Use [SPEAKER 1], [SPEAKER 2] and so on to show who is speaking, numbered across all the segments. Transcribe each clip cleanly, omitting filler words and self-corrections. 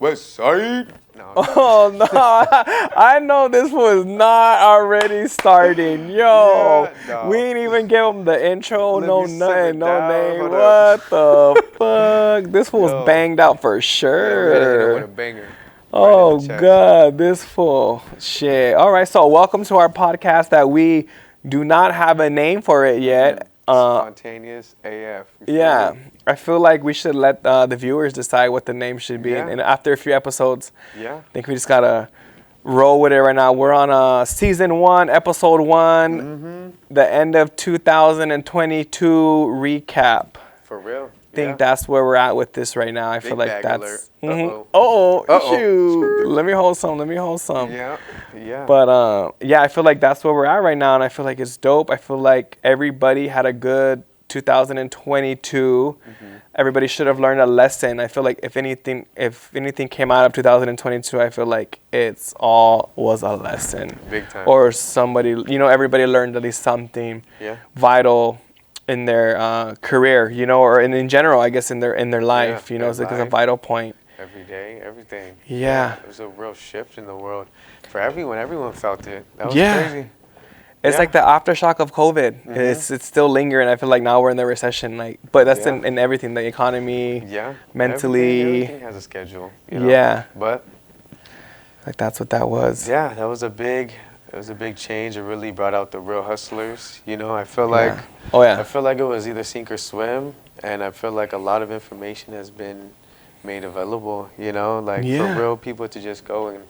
[SPEAKER 1] West Side. No.
[SPEAKER 2] Oh no! I know this was not already starting. Yo,
[SPEAKER 1] Yeah, no.
[SPEAKER 2] we ain't even give him the intro,
[SPEAKER 1] Let
[SPEAKER 2] no
[SPEAKER 1] me simmer
[SPEAKER 2] nothing, no
[SPEAKER 1] down,
[SPEAKER 2] name.
[SPEAKER 1] hold
[SPEAKER 2] What the fuck? This fool's
[SPEAKER 1] Yo.
[SPEAKER 2] banged out for
[SPEAKER 1] Yeah, we gotta hit him
[SPEAKER 2] sure.
[SPEAKER 1] with a banger.
[SPEAKER 2] Oh
[SPEAKER 1] Right in the chest.
[SPEAKER 2] God, this fool. Shit. All right, so welcome to our podcast that we do not have a name for it yet.
[SPEAKER 1] Spontaneous AF. You feel
[SPEAKER 2] Yeah,
[SPEAKER 1] me?
[SPEAKER 2] I feel like we should let the viewers decide what the name should be.
[SPEAKER 1] Yeah.
[SPEAKER 2] And after a few episodes,
[SPEAKER 1] Yeah.
[SPEAKER 2] I think we just gotta roll with it right now. We're on season 1, episode 1,
[SPEAKER 1] Mm-hmm.
[SPEAKER 2] the end of 2022 recap.
[SPEAKER 1] For real.
[SPEAKER 2] I think that's where we're at with this right now. I feel
[SPEAKER 1] Big
[SPEAKER 2] like
[SPEAKER 1] bag
[SPEAKER 2] that's.
[SPEAKER 1] alert.
[SPEAKER 2] Mhm.
[SPEAKER 1] Uh-oh.
[SPEAKER 2] Uh-oh, shoot. Let me hold some.
[SPEAKER 1] Yeah. Yeah.
[SPEAKER 2] But yeah, I feel like that's where we're at right now, and I feel like it's dope. I feel like everybody had a good 2022. Everybody should have learned a lesson. I feel like if anything came out of 2022, I feel like it's all was a lesson.
[SPEAKER 1] Big time.
[SPEAKER 2] Or somebody, everybody learned at least something vital in their career, or in general, I guess in their life, it's like a vital point.
[SPEAKER 1] Every day, everything.
[SPEAKER 2] Yeah.
[SPEAKER 1] It was a real shift in the world for everyone. Everyone felt it. That was
[SPEAKER 2] Yeah.
[SPEAKER 1] crazy.
[SPEAKER 2] It's like the aftershock of COVID. It's still lingering. I feel like now we're in the recession. But that's in everything, the economy,
[SPEAKER 1] Yeah.
[SPEAKER 2] mentally.
[SPEAKER 1] Everything has a schedule.
[SPEAKER 2] Yeah.
[SPEAKER 1] But
[SPEAKER 2] Like that's what that was.
[SPEAKER 1] yeah, it was a big change. It really brought out the real hustlers. I feel like I feel like it was either sink or swim, and I feel like a lot of information has been made available. For real people to just go and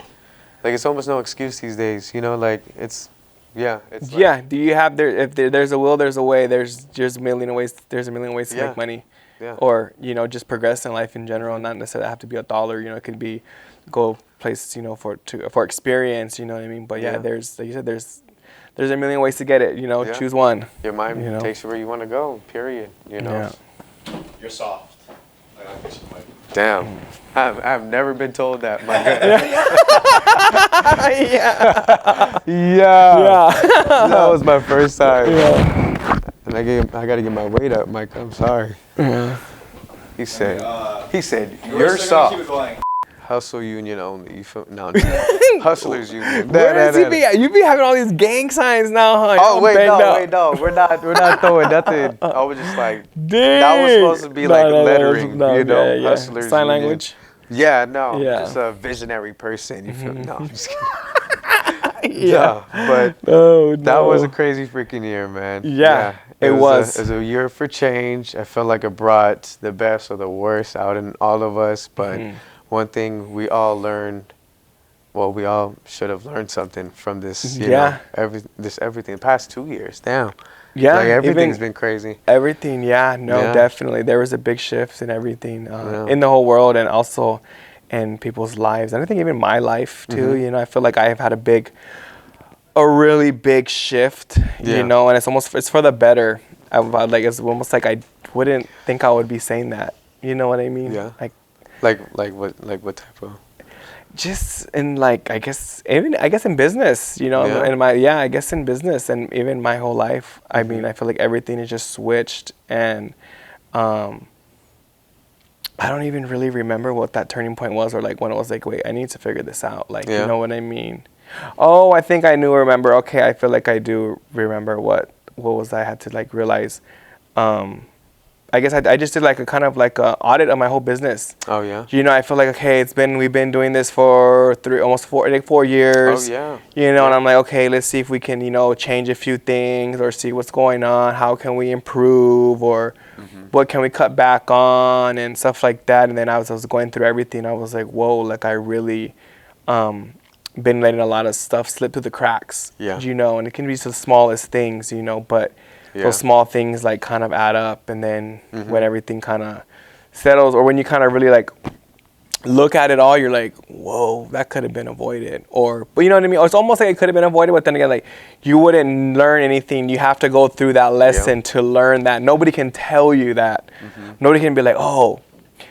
[SPEAKER 1] it's almost no excuse these days. It's. Yeah, it's
[SPEAKER 2] Do you have if there's a will, there's a way. There's a million ways. There's a million ways to make money, or just progress in life in general. Not necessarily have to be $1. It could be go places for experience. You know what I mean? But there's like you said, there's a million ways to get it. Choose one.
[SPEAKER 1] Your mind takes you where you want to go. Period.
[SPEAKER 2] Yeah.
[SPEAKER 3] You're soft.
[SPEAKER 1] Damn. I've never been told that. My God.
[SPEAKER 2] Yeah.
[SPEAKER 1] That was my first time.
[SPEAKER 2] Yeah.
[SPEAKER 1] And I got to get my weight up, Mike. I'm sorry.
[SPEAKER 2] Yeah.
[SPEAKER 1] He said,
[SPEAKER 3] You're
[SPEAKER 1] soft.
[SPEAKER 3] Keep it going.
[SPEAKER 1] Hustle union only. You feel? No, I'm just kidding. Hustlers union.
[SPEAKER 2] Where does he be at? You be having all these gang signs now, huh?
[SPEAKER 1] Oh wait, no. We're not throwing nothing. I was just like,
[SPEAKER 2] Damn.
[SPEAKER 1] that was supposed to be lettering, Hustlers
[SPEAKER 2] sign
[SPEAKER 1] union.
[SPEAKER 2] language.
[SPEAKER 1] Yeah, no,
[SPEAKER 2] Yeah.
[SPEAKER 1] just a visionary person. You feel? No, I'm just kidding.
[SPEAKER 2] Yeah.
[SPEAKER 1] But
[SPEAKER 2] Oh,
[SPEAKER 1] that was a crazy freaking year, man.
[SPEAKER 2] Yeah, it was.
[SPEAKER 1] It was a year for change. I felt like it brought the best or the worst out in all of us. But one thing we all learned, we all should have learned something from this. Everything. The past 2 years. Damn.
[SPEAKER 2] Yeah,
[SPEAKER 1] everything's been crazy.
[SPEAKER 2] Everything, definitely. There was a big shift in everything in the whole world and also in people's lives. And I think even my life too. I feel like I have had a really big shift. And it's for the better. It's almost like I wouldn't think I would be saying that. You know what I mean?
[SPEAKER 1] Yeah.
[SPEAKER 2] Like
[SPEAKER 1] what type of?
[SPEAKER 2] Just in I guess in business, I guess in business and even my whole life. I mean, I feel like everything is just switched and I don't even really remember what that turning point was or when it was wait, I need to figure this out. You know what I mean? Oh, I think I remember. Okay, I feel like I do remember what was I had to realize. I guess I just did a kind of a audit of my whole business.
[SPEAKER 1] Oh yeah.
[SPEAKER 2] I feel like we've been doing this for 4 years.
[SPEAKER 1] Oh yeah.
[SPEAKER 2] And I'm like, okay, let's see if we can change a few things or see what's going on. How can we improve or what can we cut back on and stuff like that. And then I was going through everything. I was like, whoa, I really been letting a lot of stuff slip through the cracks.
[SPEAKER 1] Yeah.
[SPEAKER 2] And it can be the smallest things, but. Yeah. Those small things kind of add up, and then when everything kind of settles, or when you kind of really look at it all, you're like, whoa, that could have been avoided. But you know what I mean? It's almost like it could have been avoided, but then again, you wouldn't learn anything. You have to go through that lesson to learn that. Nobody can tell you that. Nobody can be like, oh,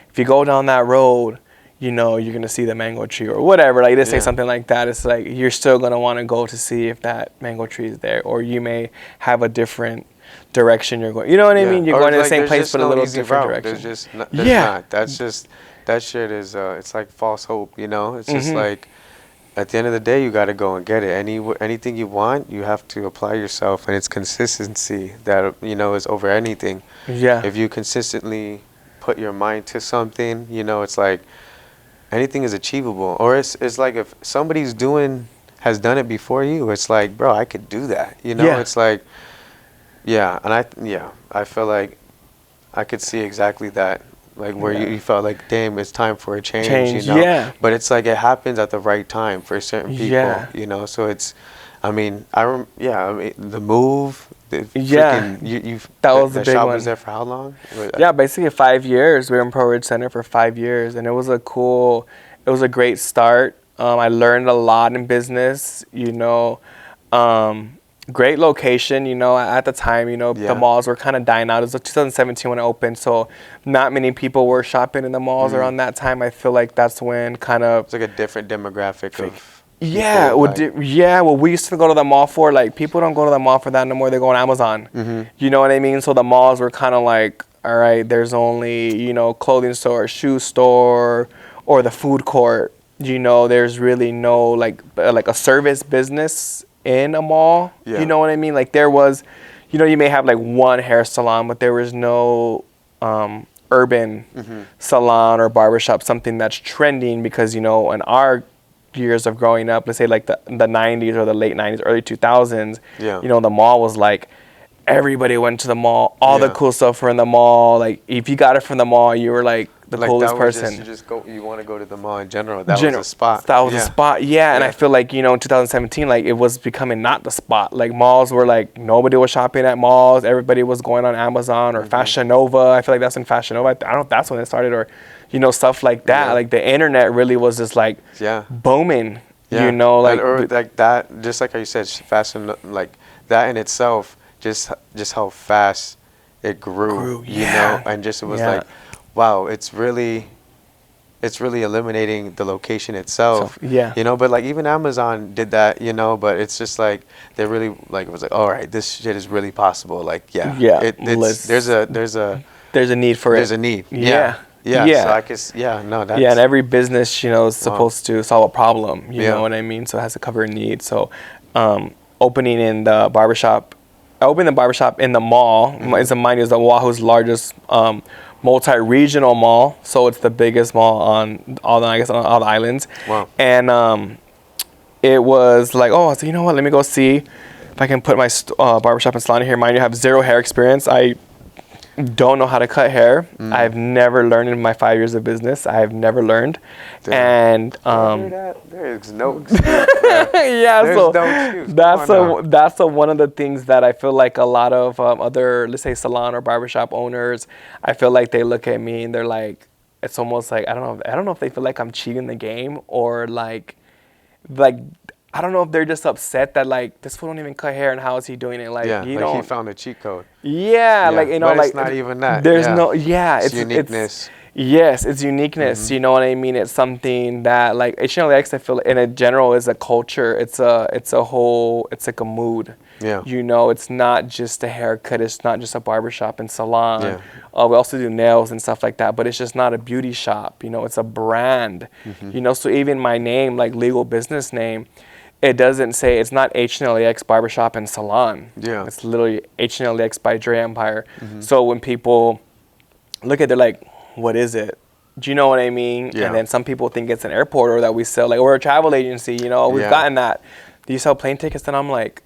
[SPEAKER 2] if you go down that road, you're going to see the mango tree or whatever. They say something like that. It's you're still going to want to go to see if that mango tree is there, or you may have a different direction you're going. You know what I mean? You're going to the same place, but a little different direction.
[SPEAKER 1] There's not. That's just that shit is it's like false hope, you know? It's just like at the end of the day, you got to go and get it. Anything you want, you have to apply yourself, and it's consistency that, you know, is over anything.
[SPEAKER 2] Yeah.
[SPEAKER 1] If you consistently put your mind to something, you know, it's like anything is achievable. Or it's like if somebody's has done it before you, it's like, bro, I could do that. You know, it's like, I feel like I could see exactly that. Like where you felt like, damn, it's time for a change, you know?
[SPEAKER 2] Yeah.
[SPEAKER 1] But it's like it happens at the right time for certain people, you know? So it's, I mean, the move, the freaking,
[SPEAKER 2] that was the big
[SPEAKER 1] shop
[SPEAKER 2] one.
[SPEAKER 1] was there for how long?
[SPEAKER 2] Yeah, basically 5 years. We were in Pro Ridge Center for 5 years, and it was a great start. I learned a lot in business, you know. Great location, you know, at the time, you know, the malls were kind of dying out. It was 2017 when it opened, so not many people were shopping in the malls around that time. I feel like that's when kind of...
[SPEAKER 1] It's like a different demographic of...
[SPEAKER 2] Yeah, what we used to go to the mall for, like, people don't go to the mall for that no more. They go on Amazon. You know what I mean? So the malls were kind of like, all right, there's only, you know, clothing store, shoe store, or the food court. You know, there's really no, like a service business in a mall. You know what I mean? Like there was, you know, you may have like one hair salon, but there was no urban salon or barbershop, something that's trending, because, you know, in our years of growing up, let's say like the 90s or the late 90s, early 2000s, you know, the mall was like, everybody went to the mall. All the cool stuff were in the mall. Like if you got it from the mall, you were like the coolest person.
[SPEAKER 1] You want to go to the mall in general. That was a spot.
[SPEAKER 2] That was a spot. Yeah. And I feel like, you know, in 2017, like it was becoming not the spot. Like malls were like, nobody was shopping at malls. Everybody was going on Amazon or Fashion Nova. I feel like that's when Fashion Nova, I don't know if that's when it started, or, you know, stuff like that. Like the internet really was just like booming, you know, like.
[SPEAKER 1] Or like that, just like how you said, fashion, like that in itself, just how fast it grew, you know, and just it was like, wow, it's really eliminating the location itself. You know, but like even Amazon did that, you know, but it's just like they really like, it was like, all right, this shit is really possible. Like there's a need for it. There's a need. So I guess that's
[SPEAKER 2] and every business, you know, is supposed to solve a problem, you know what I mean? So it has to cover a need. So opening in the barbershop, I opened the barbershop in the mall. It's mind you, it's Oahu's largest multi-regional mall, so it's the biggest mall on all the islands.
[SPEAKER 1] Wow.
[SPEAKER 2] And it was like, oh, so you know what? Let me go see if I can put my barbershop and salon here. Mind you, I have zero hair experience. I don't know how to cut hair. I've never learned in my 5 years of business. I have never learned. And
[SPEAKER 1] there is no excuse.
[SPEAKER 2] That's one of the things that I feel like a lot of other, let's say, salon or barbershop owners, I feel like they look at me and they're like, it's almost like, I don't know if they feel like I'm cheating the game, or like I don't know if they're just upset that like this fool don't even cut hair, and how is he doing it? Like
[SPEAKER 1] he found a cheat code.
[SPEAKER 2] Like, you know,
[SPEAKER 1] but
[SPEAKER 2] like
[SPEAKER 1] it's not even that.
[SPEAKER 2] There's it's
[SPEAKER 1] uniqueness.
[SPEAKER 2] It's uniqueness. You know what I mean? It's something that like H&LX, I feel in a general is a culture. It's a whole. It's like a mood. You know, it's not just a haircut. It's not just a barbershop and salon. We also do nails and stuff like that. But it's just not a beauty shop. You know, it's a brand. You know, so even my name, like legal business name, it doesn't say, it's not H&LX Barbershop and Salon. It's literally H&LX by Dre Empire. So when people look at it, they're like, what is it? Do you know what I mean? And then some people think it's an airport, or that we sell, like, we're a travel agency, you know, we've gotten that. Do you sell plane tickets? And I'm like,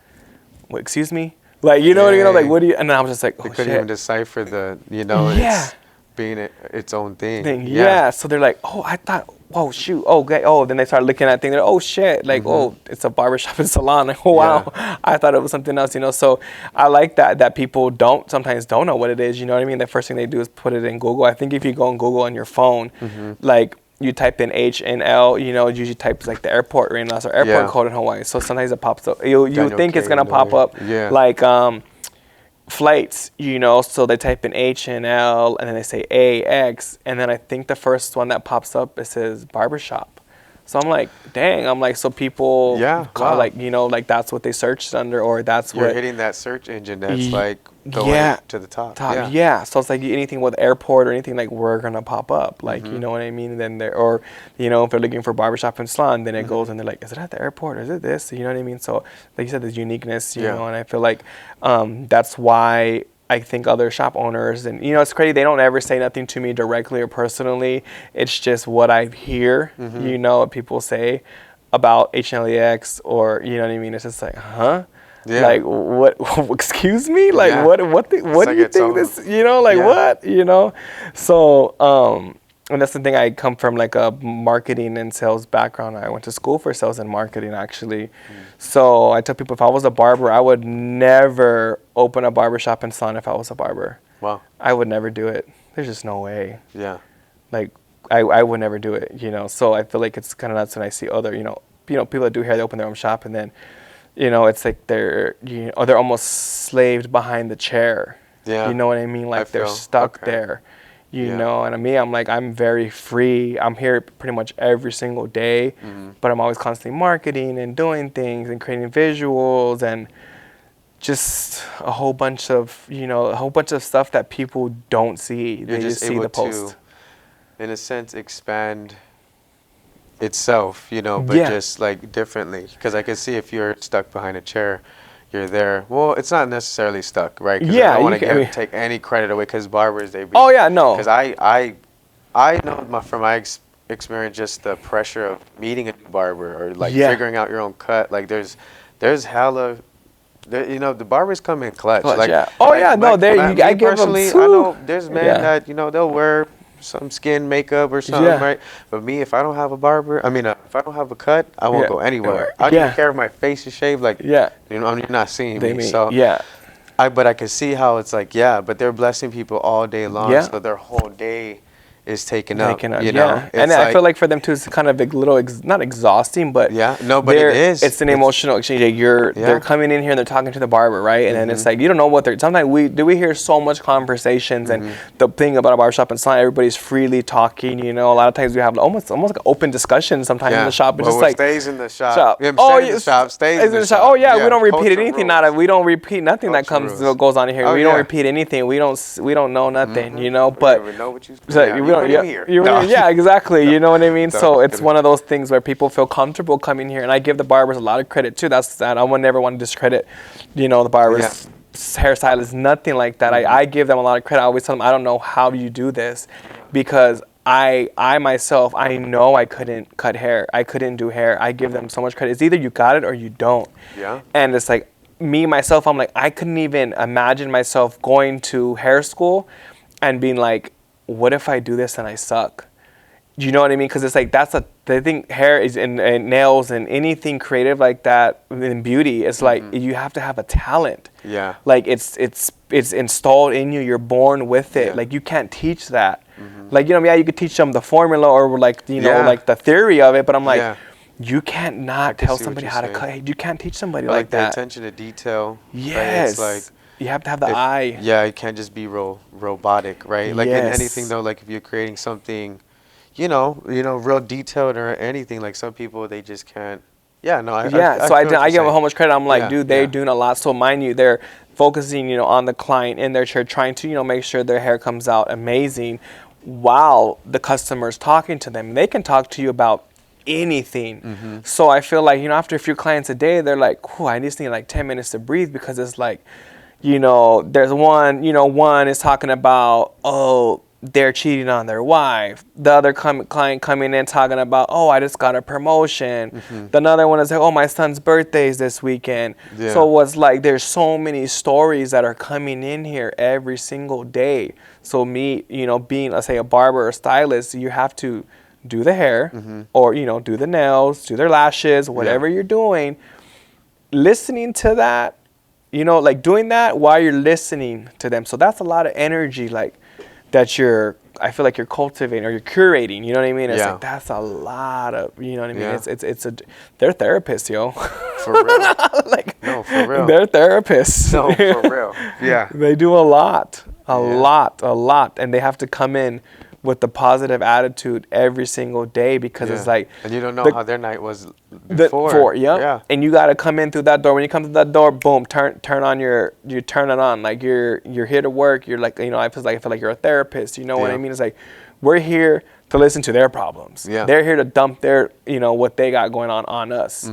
[SPEAKER 2] what, excuse me? Like, you know what I mean? Like, what do you, and then I was just like, oh,
[SPEAKER 1] they couldn't even decipher the, you know, it's being its own thing.
[SPEAKER 2] So they're like, oh, I thought, whoa, shoot, oh, okay. Oh, then they start looking at things, they're like, oh, shit, like, oh, it's a barbershop and salon. Like, oh, wow, I thought it was something else, you know. So I like that people sometimes don't know what it is, you know what I mean? The first thing they do is put it in Google. I think if you go on Google on your phone, like, you type in H&L, you know, it usually types like the airport or airport code in Hawaii. So sometimes it pops up. You think it's going to pop up like flights, you know, so they type in H&L and then they say AX, and then I think the first one that pops up, it says barbershop. So I'm like, dang, I'm like, so people like, you know, like that's what they searched under, or that's
[SPEAKER 1] You're hitting that search engine that's like going to the top.
[SPEAKER 2] Yeah. So it's like anything with airport or anything, like, we're gonna pop up, like, you know what I mean? And then or if they're looking for barbershop and salon, then it goes and they're like, is it at the airport or is it this? You know what I mean? So like you said, there's uniqueness, you know, and I feel like that's why I think other shop owners, and it's crazy, they don't ever say nothing to me directly or personally. It's just what I hear, what people say about HNLEX, or you know what I mean? It's just like, huh? Yeah. Like, what? Excuse me? Like, what do you think this? What? So, and that's the thing. I come from like a marketing and sales background. I went to school for sales and marketing, actually. So I tell people, if I was a barber, I would never open a barbershop and salon if I was a barber.
[SPEAKER 1] Wow.
[SPEAKER 2] I would never do it. There's just no way.
[SPEAKER 1] Yeah.
[SPEAKER 2] Like, I would never do it. So I feel like it's kind of nuts when I see other, people that do hair, they open their own shop, and then it's like they're almost slaved behind the chair.
[SPEAKER 1] Yeah.
[SPEAKER 2] You know what I mean? Like, they're stuck there. You know, and me, I'm like, I'm very free. I'm here pretty much every single day, but I'm always constantly marketing and doing things and creating visuals and just a whole bunch of stuff that people don't see.
[SPEAKER 1] You're
[SPEAKER 2] they just see the post.
[SPEAKER 1] To, in a sense, expand itself, but just like differently. Because I can see if you're stuck behind a chair, you're there. Well, it's not necessarily stuck, right?
[SPEAKER 2] Yeah,
[SPEAKER 1] I don't want to take any credit away, because barbers, they be.
[SPEAKER 2] Oh yeah, no.
[SPEAKER 1] Because I know from my experience, just the pressure of meeting a new barber or like figuring out your own cut. Like there's hella. The barbers come in clutch. Like,
[SPEAKER 2] yeah. Oh yeah, no. I give them
[SPEAKER 1] I know there's men that they'll wear some skin makeup or something, right? But me, if I don't have a barber, if I don't have a cut, I won't go anywhere. I don't care if my face is shaved. Like, you're not seeing me. So but I can see how it's like, but they're blessing people all day long. So their whole day is taken up. And
[SPEAKER 2] I feel like for them too, it's kind of a little not exhausting, but
[SPEAKER 1] but it is.
[SPEAKER 2] It's an emotional exchange. They're coming in here and they're talking to the barber, right? And then it's like, you don't know what they're. Sometimes we hear so much conversations, and the thing about a barbershop and salon, everybody's freely talking. A lot of times we have almost like an open discussion sometimes in the shop. It's just like
[SPEAKER 1] stays in the shop. Stays in the shop.
[SPEAKER 2] Oh yeah, we don't repeat anything. We don't repeat nothing that goes on here. We don't repeat anything. We don't know nothing. But
[SPEAKER 1] we don't even know what you.
[SPEAKER 2] Yeah, exactly. You know what I mean? So it's one of those things where people feel comfortable coming here, and I give the barbers a lot of credit too. That's that. I would never want to discredit, the barbers, hairstylists, nothing like that. I give them a lot of credit. I always tell them, I don't know how you do this, because I myself, I know I couldn't cut hair. I couldn't do hair. I give them so much credit. It's either you got it or you don't.
[SPEAKER 1] Yeah.
[SPEAKER 2] And it's like me, myself, I'm like, I couldn't even imagine myself going to hair school and being like, what if I do this and I suck? You know what I mean? Because it's like, I think hair is and nails and anything creative like that in beauty, it's like you have to have a talent.
[SPEAKER 1] Yeah.
[SPEAKER 2] Like it's installed in you. You're born with it. Yeah. Like you can't teach that. Like, you could teach them the formula or like, like the theory of it, but I'm like, you can't not tell somebody how to cut. You can't teach somebody like that.
[SPEAKER 1] The attention to detail.
[SPEAKER 2] Yes.
[SPEAKER 1] Right? It's like,
[SPEAKER 2] you have to have the eye.
[SPEAKER 1] Yeah, it can't just be robotic, right? Like in anything though, like if you're creating something, real detailed or anything, like some people, they just can't. Yeah, no, I
[SPEAKER 2] give them how much credit. I'm like, dude, they're doing a lot. So mind you, they're focusing, on the client in their chair, trying to, make sure their hair comes out amazing while the customer's talking to them. They can talk to you about anything. So I feel like, after a few clients a day, they're like, I just need like 10 minutes to breathe, because it's like, there's one is talking about, they're cheating on their wife. The other client coming in talking about, I just got a promotion. Another one is like, my son's birthday is this weekend. Yeah. So it's like, there's so many stories that are coming in here every single day. So me, being, let's say, a barber or stylist, you have to do the hair or, do the nails, do their lashes, whatever you're doing. Listening to that, like doing that while you're listening to them. So that's a lot of energy, like that I feel like you're cultivating or you're curating, you know what I mean? It's like, that's a lot of, you know what I mean? Yeah. They're therapists, yo.
[SPEAKER 1] For real. No, for real.
[SPEAKER 2] They're therapists.
[SPEAKER 1] No, for real. Yeah.
[SPEAKER 2] They do a lot. And they have to come in with the positive attitude every single day, because it's like,
[SPEAKER 1] and you don't know how their night was before.
[SPEAKER 2] Yeah. And you got to come in through that door. When you come through that door, boom, turn on you turn it on. Like you're here to work. You're like, I feel like you're a therapist. You know what I mean? It's like, we're here to listen to their problems.
[SPEAKER 1] Yeah.
[SPEAKER 2] They're here to dump their, what they got going on us,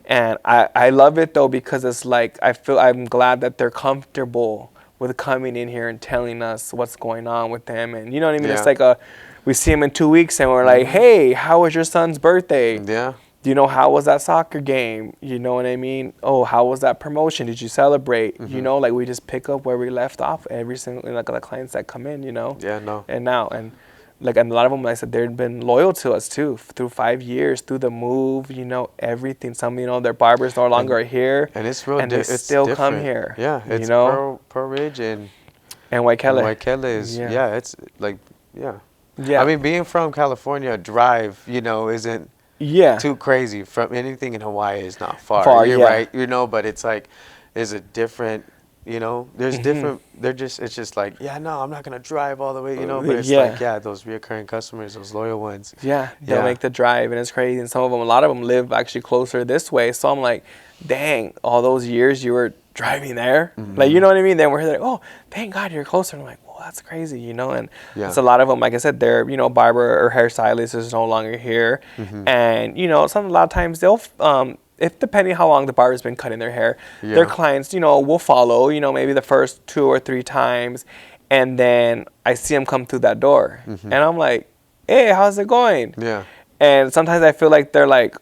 [SPEAKER 2] And I love it though, because it's like, I'm glad that they're comfortable with coming in here and telling us what's going on with them. And you know what I mean? It's like we see them in 2 weeks and we're like, hey, how was your son's birthday?
[SPEAKER 1] Yeah.
[SPEAKER 2] How was that soccer game? You know what I mean? Oh, how was that promotion? Did you celebrate? Like we just pick up where we left off every single, like the clients that come in,
[SPEAKER 1] Yeah, no.
[SPEAKER 2] And a lot of them, like I said, they've been loyal to us too, through 5 years, through the move, everything. Some, their barbers no longer are here.
[SPEAKER 1] And it's real,
[SPEAKER 2] and they still
[SPEAKER 1] different.
[SPEAKER 2] come here.
[SPEAKER 1] Yeah, it's Pearl Ridge and
[SPEAKER 2] Waikele.
[SPEAKER 1] Waikele is, it's like, I mean, being from California, a drive, isn't too crazy. From anything in Hawaii is not far. You're right, but it's like, there's a different, there's different, it's just like, no, I'm not going to drive all the way, but it's like, those reoccurring customers, those loyal ones.
[SPEAKER 2] They'll make the drive, and it's crazy. And a lot of them live actually closer this way. So I'm like, dang, all those years you were driving there. Like, you know what I mean? Then we're like, oh, thank God you're closer. And I'm like, well, that's crazy, And it's a lot of them, like I said, they're, barber or hairstylist is no longer here. And, a lot of times they'll, if depending how long the barber's been cutting their hair, their clients, will follow, maybe the first 2 or 3 times. And then I see them come through that door. And I'm like, hey, how's it going?
[SPEAKER 1] Yeah.
[SPEAKER 2] And sometimes I feel like they're like,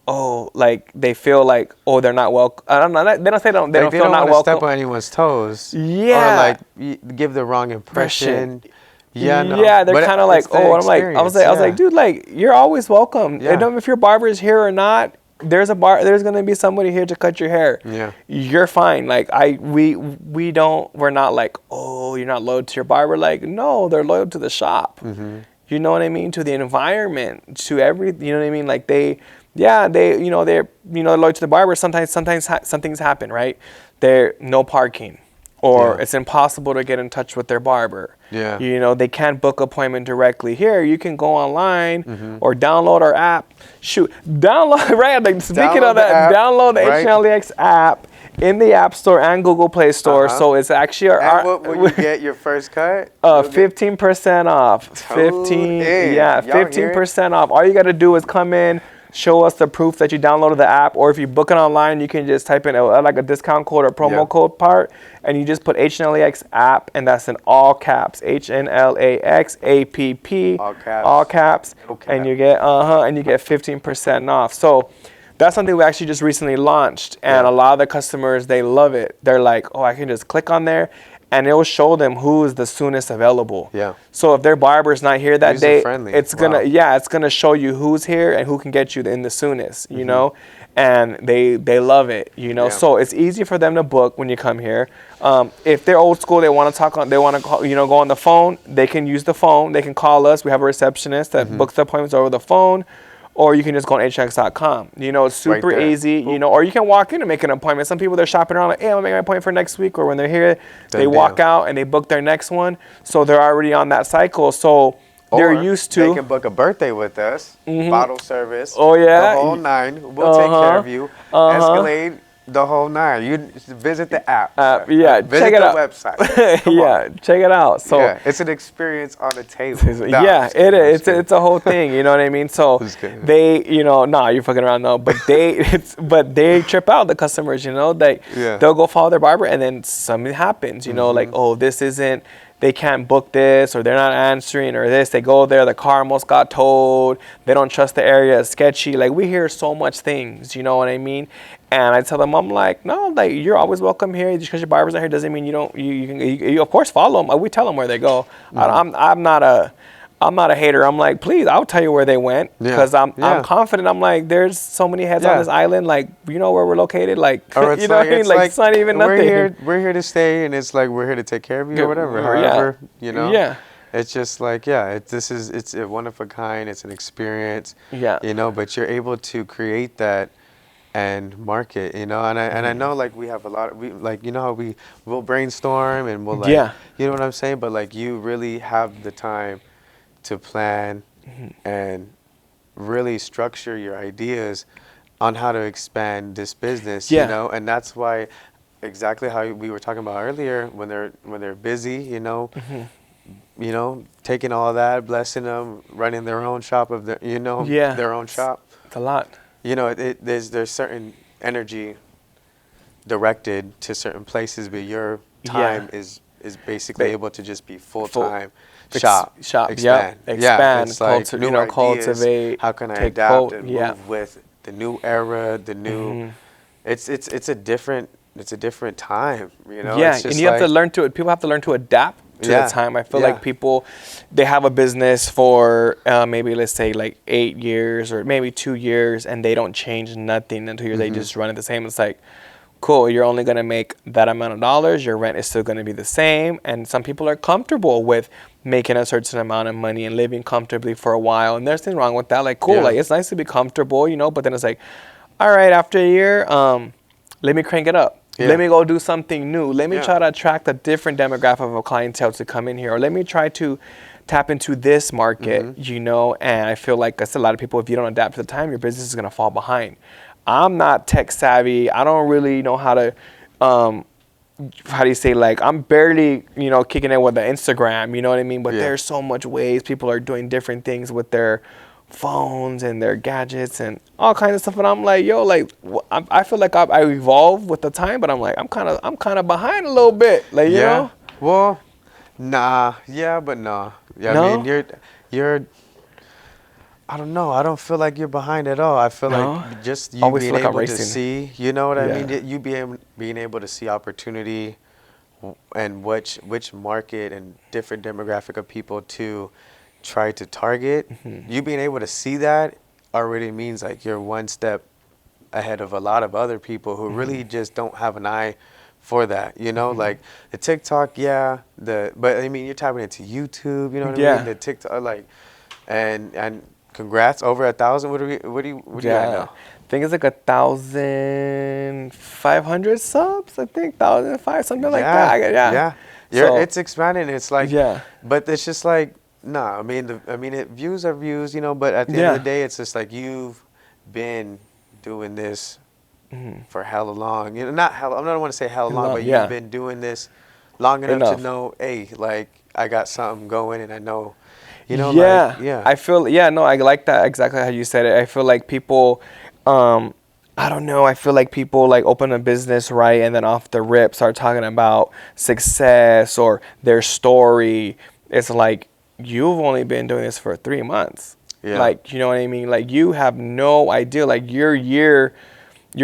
[SPEAKER 2] oh, like they feel like, oh, they're not welcome. I don't know. They don't say they don't feel not welcome. They don't want to step
[SPEAKER 1] on anyone's toes.
[SPEAKER 2] Yeah.
[SPEAKER 1] Or like give the wrong impression.
[SPEAKER 2] Yeah, they're kind of like, oh, I'm like, I was like, dude, like you're always welcome. Yeah. If your barber is here or not, there's gonna be somebody here to cut your hair.
[SPEAKER 1] Yeah.
[SPEAKER 2] You're fine. Like we're not like, oh, you're not loyal to your barber. Like, no, they're loyal to the shop. You know what I mean? To the environment, to you know what I mean? Like they're loyal to the barber. Sometimes something's happen, right? They're no parking. Or it's impossible to get in touch with their barber.
[SPEAKER 1] Yeah.
[SPEAKER 2] They can't book appointment directly. Here, you can go online or download our app. Download, right? Like, speaking of that, download the HNLEX app in the App Store and Google Play Store. So it's actually
[SPEAKER 1] what will you get your first cut?
[SPEAKER 2] 15% off. 15% off. All you got to do is come in, show us the proof that you downloaded the app, or if you book it online, you can just type in like a discount code or promo code part, and you just put HNLEX app, and that's in all caps, HNLEX APP, all caps, and you get 15% off. So that's something we actually just recently launched, and a lot of the customers, they love it. They're like, oh, I can just click on there, and it will show them who is the soonest available.
[SPEAKER 1] Yeah.
[SPEAKER 2] So if their barber's not here that day, it's
[SPEAKER 1] wow.
[SPEAKER 2] it's gonna show you who's here and who can get you in the soonest. You know, and they love it. So it's easy for them to book when you come here. If they're old school, they want to talk on, they want to call, go on the phone. They can use the phone. They can call us. We have a receptionist that books the appointments over the phone. Or you can just go on HNLEX.com. It's super easy, or you can walk in and make an appointment. Some people, they're shopping around like, hey, I'm going to make my appointment for next week. Or when they're here, they walk out and they book their next one. So they're already on that cycle. So they're used to.
[SPEAKER 1] They can book a birthday with us, bottle service.
[SPEAKER 2] Oh, yeah.
[SPEAKER 1] The whole 9. We'll take care of you. Escalade. The whole 9. You visit the app.
[SPEAKER 2] Visit check it
[SPEAKER 1] the
[SPEAKER 2] out.
[SPEAKER 1] Website.
[SPEAKER 2] Check it out. So
[SPEAKER 1] it's an experience on the table.
[SPEAKER 2] It is. It's a whole thing. You know what I mean? So they, you're fucking around. No, but they trip out, the customers. They'll go follow their barber, and then something happens. Like, oh, this isn't. They can't book this, or they're not answering, or this. They go there, the car almost got towed. They don't trust the area, it's sketchy. Like, we hear so much things, you know what I mean? And I tell them, I'm like, no, like, you're always welcome here. Just because your barber's not here doesn't mean you of course follow them. We tell them where they go. I'm not a hater. I'm like, please, I'll tell you where they went, because I'm confident. I'm like, there's so many heads on this island. Like, you know where we're located. Like, you know what I mean? Like, it's not even nothing.
[SPEAKER 1] We're here to stay, and it's like we're here to take care of you or whatever. However,
[SPEAKER 2] Yeah.
[SPEAKER 1] It's just like, it's a one of a kind. It's an experience.
[SPEAKER 2] Yeah.
[SPEAKER 1] But you're able to create that and market, you know. And I know like we have a lot of, we like, you know how we'll brainstorm and we'll like, you know what I'm saying, but like you really have the time to plan and really structure your ideas on how to expand this business, you know. And that's why, exactly how we were talking about earlier, when they're busy, you know, taking all that, blessing them, running their own shop of their, you know, their own shop.
[SPEAKER 2] It's a lot.
[SPEAKER 1] You know, there's certain energy directed to certain places, but your time is basically able to just be full-time. Shop, expand. It's like new ideas,
[SPEAKER 2] cultivate.
[SPEAKER 1] How can I adapt and move with the new era, the new? It's a different time, you know.
[SPEAKER 2] Yeah, and you have to learn to. People have to learn to adapt to the time. I feel like people, they have a business for maybe let's say like 8 years or maybe 2 years, and they don't change nothing until they just run it the same. It's like, cool, you're only going to make that amount of dollars, your rent is still going to be the same, and some people are comfortable with making a certain amount of money and living comfortably for a while, and there's nothing wrong with that. Like, cool, like it's nice to be comfortable, you know, but then it's like, all right, after a year, let me crank it up. Let me go do something new. Let me try to attract a different demographic of a clientele to come in here, or let me try to tap into this market, you know. And I feel like that's a lot of people, if you don't adapt to the time, your business is going to fall behind. I'm not tech savvy. I don't really know how to, how do you say, like, I'm barely, you know, kicking it with the Instagram, you know what I mean? But there's so much ways people are doing different things with their phones and their gadgets and all kinds of stuff. And I'm like, yo, like, I feel like I evolve with the time, but I'm like, I'm kind of behind a little bit, like, you know?
[SPEAKER 1] Well, nah, but nah. Yeah,
[SPEAKER 2] no?
[SPEAKER 1] I mean, you're. I don't know. I don't feel like you're behind at all. I feel like just you being able to see, you know what I mean? You being able to see opportunity and which market and different demographic of people to try to target. You being able to see that already means like you're one step ahead of a lot of other people who really just don't have an eye for that, you know? Like the TikTok, but I mean, you're tapping into YouTube, you know what I mean? The TikTok, like, and congrats, over 1,000. What do you got now?
[SPEAKER 2] I think it's like 1,500 subs. I think 1,005, something like that.
[SPEAKER 1] It's expanding. It's like, but it's just like, nah. I mean, views are views, you know. But at the end of the day, it's just like you've been doing this for hella long. You know, I don't want to say hella long, but you've been doing this long enough to know, hey, like I got something going, and I know. You know,
[SPEAKER 2] I feel, I like that exactly how you said it. I feel like people, I don't know, I feel like people like open a business, right, and then off the rip start talking about success or their story. It's like, you've only been doing this for 3 months. Like, you know what I mean? Like, you have no idea. Like, your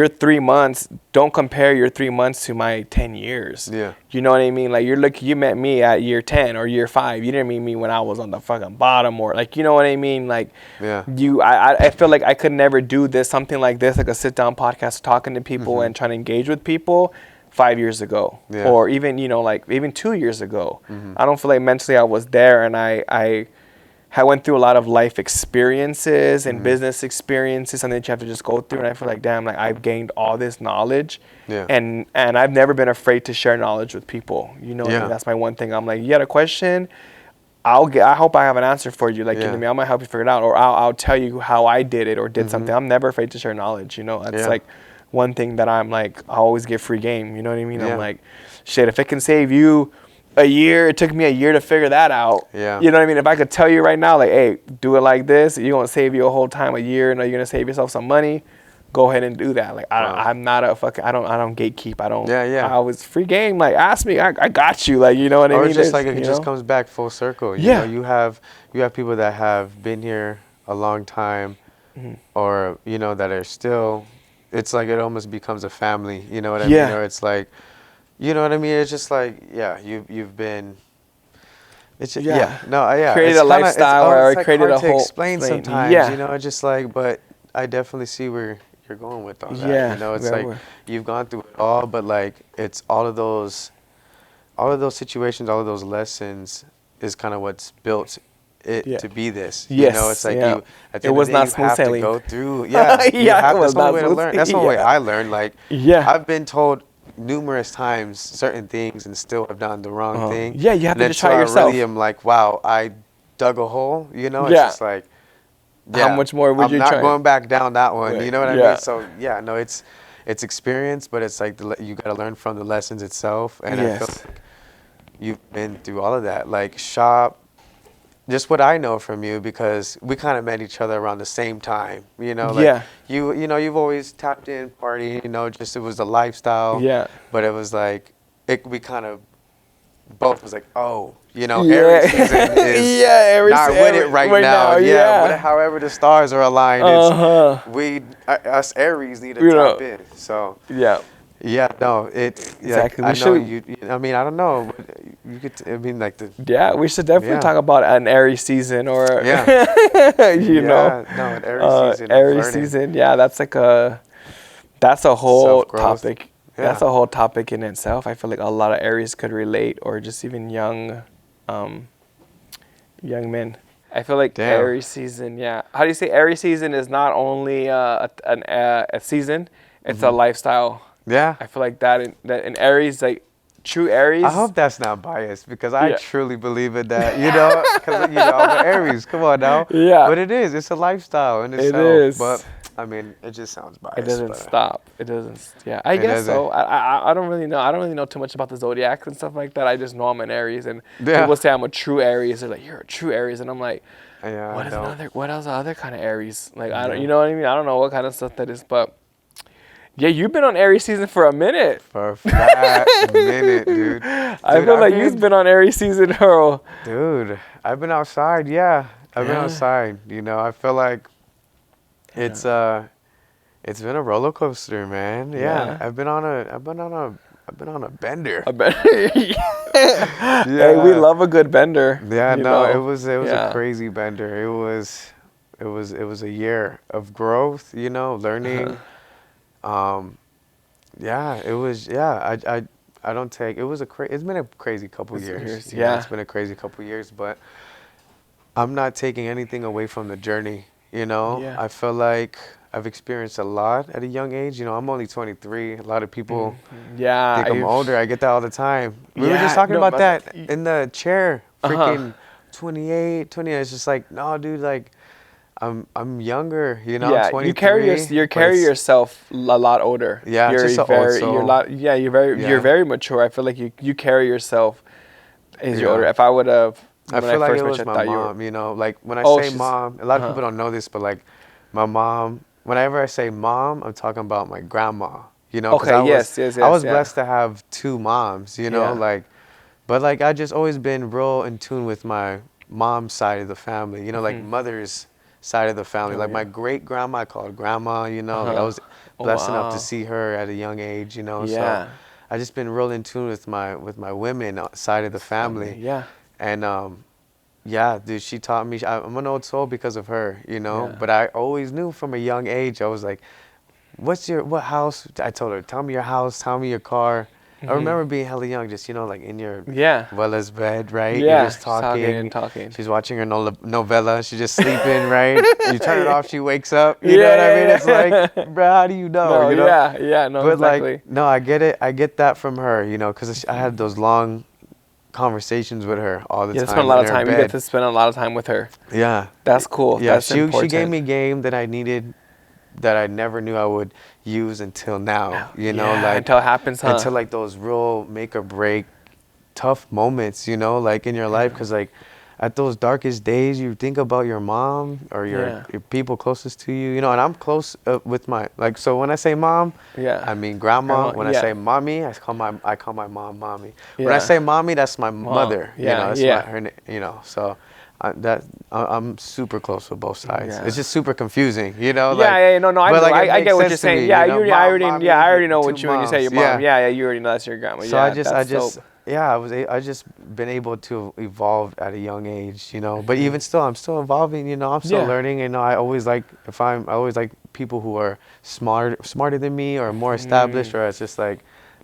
[SPEAKER 2] 3 months, don't compare your 3 months to my 10 years. You know what I mean? Like, you met me at year 10 or year 5. You didn't meet me when I was on the fucking bottom, or like, you know what I mean? Like, I feel like I could never do something like this, like a sit down podcast, talking to people and trying to engage with people 5 years ago, or even, you know, like even 2 years ago. I don't feel like mentally I was there, and I went through a lot of life experiences and business experiences, and then you have to just go through. And I feel like, damn, like I've gained all this knowledge, and I've never been afraid to share knowledge with people. You know, and that's my one thing. I'm like, you got a question? I hope I have an answer for you. Like, you know me, I might help you figure it out, or I'll tell you how I did it or did something. I'm never afraid to share knowledge. You know, that's like one thing that I'm like, I always give free game. You know what I mean? I'm like, shit, if it can save you a year, it took me a year to figure that out. You know what I mean? If I could tell you right now, like, hey, do it like this, you're going to save you a whole time, a year, and you're going to save yourself some money, go ahead and do that. Like, I'm not a fucking, I don't gatekeep. I don't, I was free game. Like, ask me, I got you. Like, you know what I mean?
[SPEAKER 1] Or it's just like, it just comes back full circle. You know, you have people that have been here a long time, or, you know, that are still, it's like it almost becomes a family. You know what I mean? Or it's like, you know what I mean? It's just like, you've been. It's just,
[SPEAKER 2] created a lifestyle, or created a whole.
[SPEAKER 1] Explain sometimes, you know. It's just like, but I definitely see where you're going with all that. You know, it's like you've gone through it all, but like it's all of those situations, all of those lessons is kind of what's built it to be this.
[SPEAKER 2] Yes.
[SPEAKER 1] You know, it's like
[SPEAKER 2] you.
[SPEAKER 1] At the
[SPEAKER 2] it
[SPEAKER 1] end
[SPEAKER 2] was
[SPEAKER 1] of the day,
[SPEAKER 2] not
[SPEAKER 1] you
[SPEAKER 2] smooth
[SPEAKER 1] have
[SPEAKER 2] sailing.
[SPEAKER 1] to go through. Yeah.
[SPEAKER 2] Yeah,
[SPEAKER 1] that's the only way to
[SPEAKER 2] smooth.
[SPEAKER 1] learn. That's the only way I learned. Like, I've been told numerous times certain things and still have done the wrong thing.
[SPEAKER 2] Yeah, you have
[SPEAKER 1] and
[SPEAKER 2] to just try yourself.
[SPEAKER 1] I really am like, wow, I dug a hole. You know, it's just like,
[SPEAKER 2] how much more would you try?
[SPEAKER 1] I'm not going back down that one.
[SPEAKER 2] Right.
[SPEAKER 1] You know what I mean? So no, it's experience, but it's like you got to learn from the lessons itself. And I feel like you've been through all of that, like shop. Just what I know from you, because we kind of met each other around the same time. You know, like you know, you've always tapped in, party. You know, just it was a lifestyle.
[SPEAKER 2] Yeah.
[SPEAKER 1] But it was like we kind of both was like, oh, you know, Aries season is
[SPEAKER 2] Aries,
[SPEAKER 1] not with it right now. However the stars are aligned, it's, us Aries need to tap in. So
[SPEAKER 2] exactly.
[SPEAKER 1] I know you. I mean, I don't know. You could. I mean, like the.
[SPEAKER 2] Yeah, we should definitely talk about an Aries season, or you know,
[SPEAKER 1] an Aries season.
[SPEAKER 2] Aries season. Yeah, that's like that's a whole topic. Yeah. That's a whole topic in itself. I feel like a lot of Aries could relate, or just even young men. I feel like Aries season. Yeah, how do you say Aries season is not only a season; it's a lifestyle.
[SPEAKER 1] Yeah,
[SPEAKER 2] I feel like that in Aries, like true Aries.
[SPEAKER 1] I hope that's not biased, because I truly believe in that. You know, because I'm an Aries. Come on now.
[SPEAKER 2] Yeah.
[SPEAKER 1] But it is. It's a lifestyle in itself.
[SPEAKER 2] It is.
[SPEAKER 1] But I mean, it just sounds biased.
[SPEAKER 2] It doesn't stop. It doesn't. Yeah, I guess so. I don't really know. I don't really know too much about the zodiacs and stuff like that. I just know I'm an Aries, and people say I'm a true Aries. They're like, you're a true Aries, and I'm like, what else other kind of Aries? Like I don't. You know what I mean? I don't know what kind of stuff that is, but. Yeah, you've been on Aries season for a minute.
[SPEAKER 1] For a fat minute, dude.
[SPEAKER 2] I feel like you've been on Aries season, Earl.
[SPEAKER 1] Dude, I've been outside. Yeah, I've been outside. You know, I feel like it's been a roller coaster, man. Yeah, I've been on a bender.
[SPEAKER 2] A bender. Hey, we love a good bender.
[SPEAKER 1] Yeah, no, it was a crazy bender. It was a year of growth. You know, learning. It was. I don't take. It's been a crazy couple years. You know, it's been a crazy couple years, but I'm not taking anything away from the journey. You know, I feel like I've experienced a lot at a young age. You know, I'm only 23. A lot of people think I'm older. I get that all the time. We were just talking about that in the chair. Freaking 28, 20. It's just like, no, dude, like. I'm younger, you know. I'm 23,
[SPEAKER 2] you carry yourself a lot older.
[SPEAKER 1] Yeah,
[SPEAKER 2] you're
[SPEAKER 1] just an old soul.
[SPEAKER 2] You're very mature. I feel like you carry yourself as you're older. If I would have,
[SPEAKER 1] I feel like it was my mom. You know, like when I say mom, a lot of people don't know this, but like my mom. Whenever I say mom, I'm talking about my grandma. You know,
[SPEAKER 2] okay, yes.
[SPEAKER 1] I was blessed to have two moms. You know, but I just always been real in tune with my mom's side of the family. You know, like mother's side of the family. My great grandma, I called grandma, you know. I was blessed enough to see her at a young age, you know. So I just been real in tune with my women side of the family.
[SPEAKER 2] Yeah.
[SPEAKER 1] And dude, she taught me. I'm an old soul because of her, you know. Yeah. But I always knew from a young age. I was like, what house? I told her, tell me your house, tell me your car. I remember being hella young, just, you know, like in your Bella's bed, right?
[SPEAKER 2] Yeah,
[SPEAKER 1] you're just talking.
[SPEAKER 2] Talking.
[SPEAKER 1] She's watching her novella. She's just sleeping, right? You turn it off, she wakes up. You know what I mean? It's like, bro, how do you know?
[SPEAKER 2] No,
[SPEAKER 1] you know?
[SPEAKER 2] No,
[SPEAKER 1] but
[SPEAKER 2] exactly.
[SPEAKER 1] Like, no, I get it. I get that from her, you know, because I had those long conversations with her all the time.
[SPEAKER 2] Spend a lot of time. You get to spend a lot of time with her.
[SPEAKER 1] Yeah.
[SPEAKER 2] That's cool.
[SPEAKER 1] Yeah,
[SPEAKER 2] that's
[SPEAKER 1] she
[SPEAKER 2] important.
[SPEAKER 1] gave me game that I needed, that I never knew I would use until now, you know, like
[SPEAKER 2] until it happens,
[SPEAKER 1] until like those real make or break tough moments, you know, like in your life, because like at those darkest days you think about your mom or your people closest to you, you know. And I'm close with my, like, so when I say mom, I mean grandma. When I say mommy, I call my mom mommy. When I say mommy, that's my mother, you know, that's her, you know. So I'm super close with both sides. It's just super confusing, you know.
[SPEAKER 2] I get what you're saying. Yeah, I already know what you when you say your mom. Yeah, you already know that's your grandma.
[SPEAKER 1] So I just been able to evolve at a young age, you know. But even still, I'm still evolving, you know. I'm still learning, and I always like people who are smarter than me or more established, or it's just like,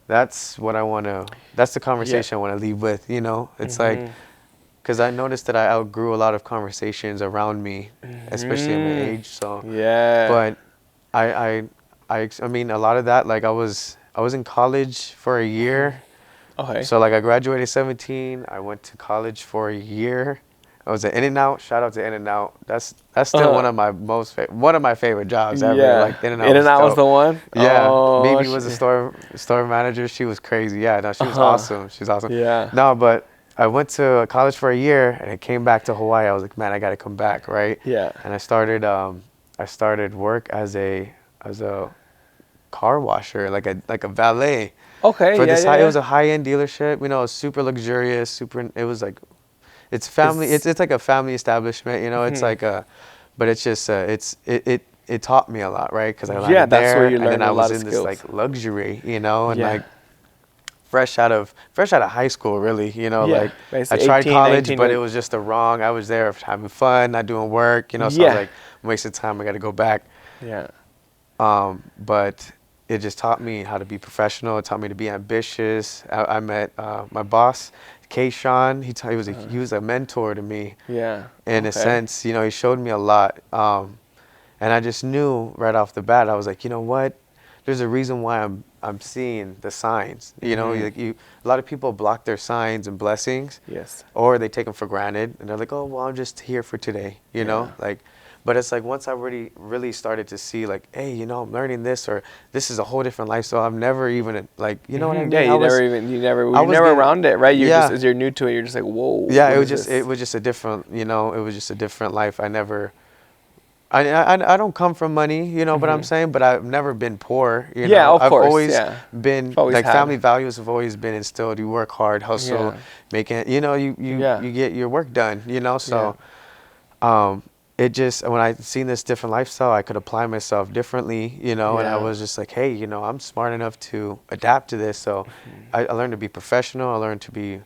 [SPEAKER 1] that's what I want to. That's the conversation I want to leave with, you know. It's like, because I noticed that I outgrew a lot of conversations around me, especially at my age. So
[SPEAKER 2] yeah.
[SPEAKER 1] But I mean, a lot of that, like I was in college for a year.
[SPEAKER 2] Okay.
[SPEAKER 1] So like I graduated 17. I went to college for a year. I was at In-N-Out. Shout out to In-N-Out. That's still one of my one of my favorite jobs ever.
[SPEAKER 2] Yeah.
[SPEAKER 1] Like In-N-Out.
[SPEAKER 2] In-N-Out was the one?
[SPEAKER 1] Yeah.
[SPEAKER 2] Oh,
[SPEAKER 1] Mimi was the store manager. She was crazy. Yeah. No, she was awesome. She was awesome.
[SPEAKER 2] Yeah.
[SPEAKER 1] No, but I went to college for a year and I came back to Hawaii. I was like, man, I got to come back, right?
[SPEAKER 2] Yeah.
[SPEAKER 1] And I started work as a car washer, like a valet.
[SPEAKER 2] Okay.
[SPEAKER 1] For
[SPEAKER 2] yeah,
[SPEAKER 1] this
[SPEAKER 2] yeah,
[SPEAKER 1] it was a high-end dealership. You know, it was super luxurious. It was like, it's family. It's like a family establishment. You know, it's like but it's just it taught me a lot, right? Because I landed
[SPEAKER 2] that's
[SPEAKER 1] there,
[SPEAKER 2] where you
[SPEAKER 1] and
[SPEAKER 2] learned
[SPEAKER 1] then I
[SPEAKER 2] a lot
[SPEAKER 1] was
[SPEAKER 2] of
[SPEAKER 1] in
[SPEAKER 2] skills.
[SPEAKER 1] this like luxury, you know, and
[SPEAKER 2] Yeah.
[SPEAKER 1] like fresh out of high school, really. You know,
[SPEAKER 2] Yeah.
[SPEAKER 1] like I
[SPEAKER 2] Basically
[SPEAKER 1] tried
[SPEAKER 2] 18,
[SPEAKER 1] college,
[SPEAKER 2] 19,
[SPEAKER 1] but it was just the wrong. I was there having fun, not doing work. You know, so I
[SPEAKER 2] Yeah.
[SPEAKER 1] was like, I'm wasting time. I got to go back.
[SPEAKER 2] Yeah.
[SPEAKER 1] But it just taught me how to be professional. It taught me to be ambitious. I met my boss, K-Sean. He was a mentor to me.
[SPEAKER 2] Yeah.
[SPEAKER 1] In a sense, you know, he showed me a lot. And I just knew right off the bat, I was like, you know what? There's a reason why I'm seeing the signs. You know, like a lot of people block their signs and blessings.
[SPEAKER 2] Yes.
[SPEAKER 1] Or they take them for granted, and they're like, oh, well, I'm just here for today. You know, like. But it's like once I really started to see like, hey, you know, I'm learning this, or this is a whole different lifestyle. I've never even like, you know what I mean?
[SPEAKER 2] Yeah, you're never around it, right? You're just, as you're new to it, you're just like, whoa.
[SPEAKER 1] Yeah, it was just a different, you know, it was just a different life. I don't come from money, you know what I'm saying, but I've never been poor. You know?
[SPEAKER 2] Of course.
[SPEAKER 1] I've always been
[SPEAKER 2] always
[SPEAKER 1] family values have always been instilled. You work hard, hustle, make it. You know, you get your work done. You know, so it just, when I seen this different lifestyle, I could apply myself differently. You know, and I was just like, hey, you know, I'm smart enough to adapt to this. So I learned to be professional. I learned to be,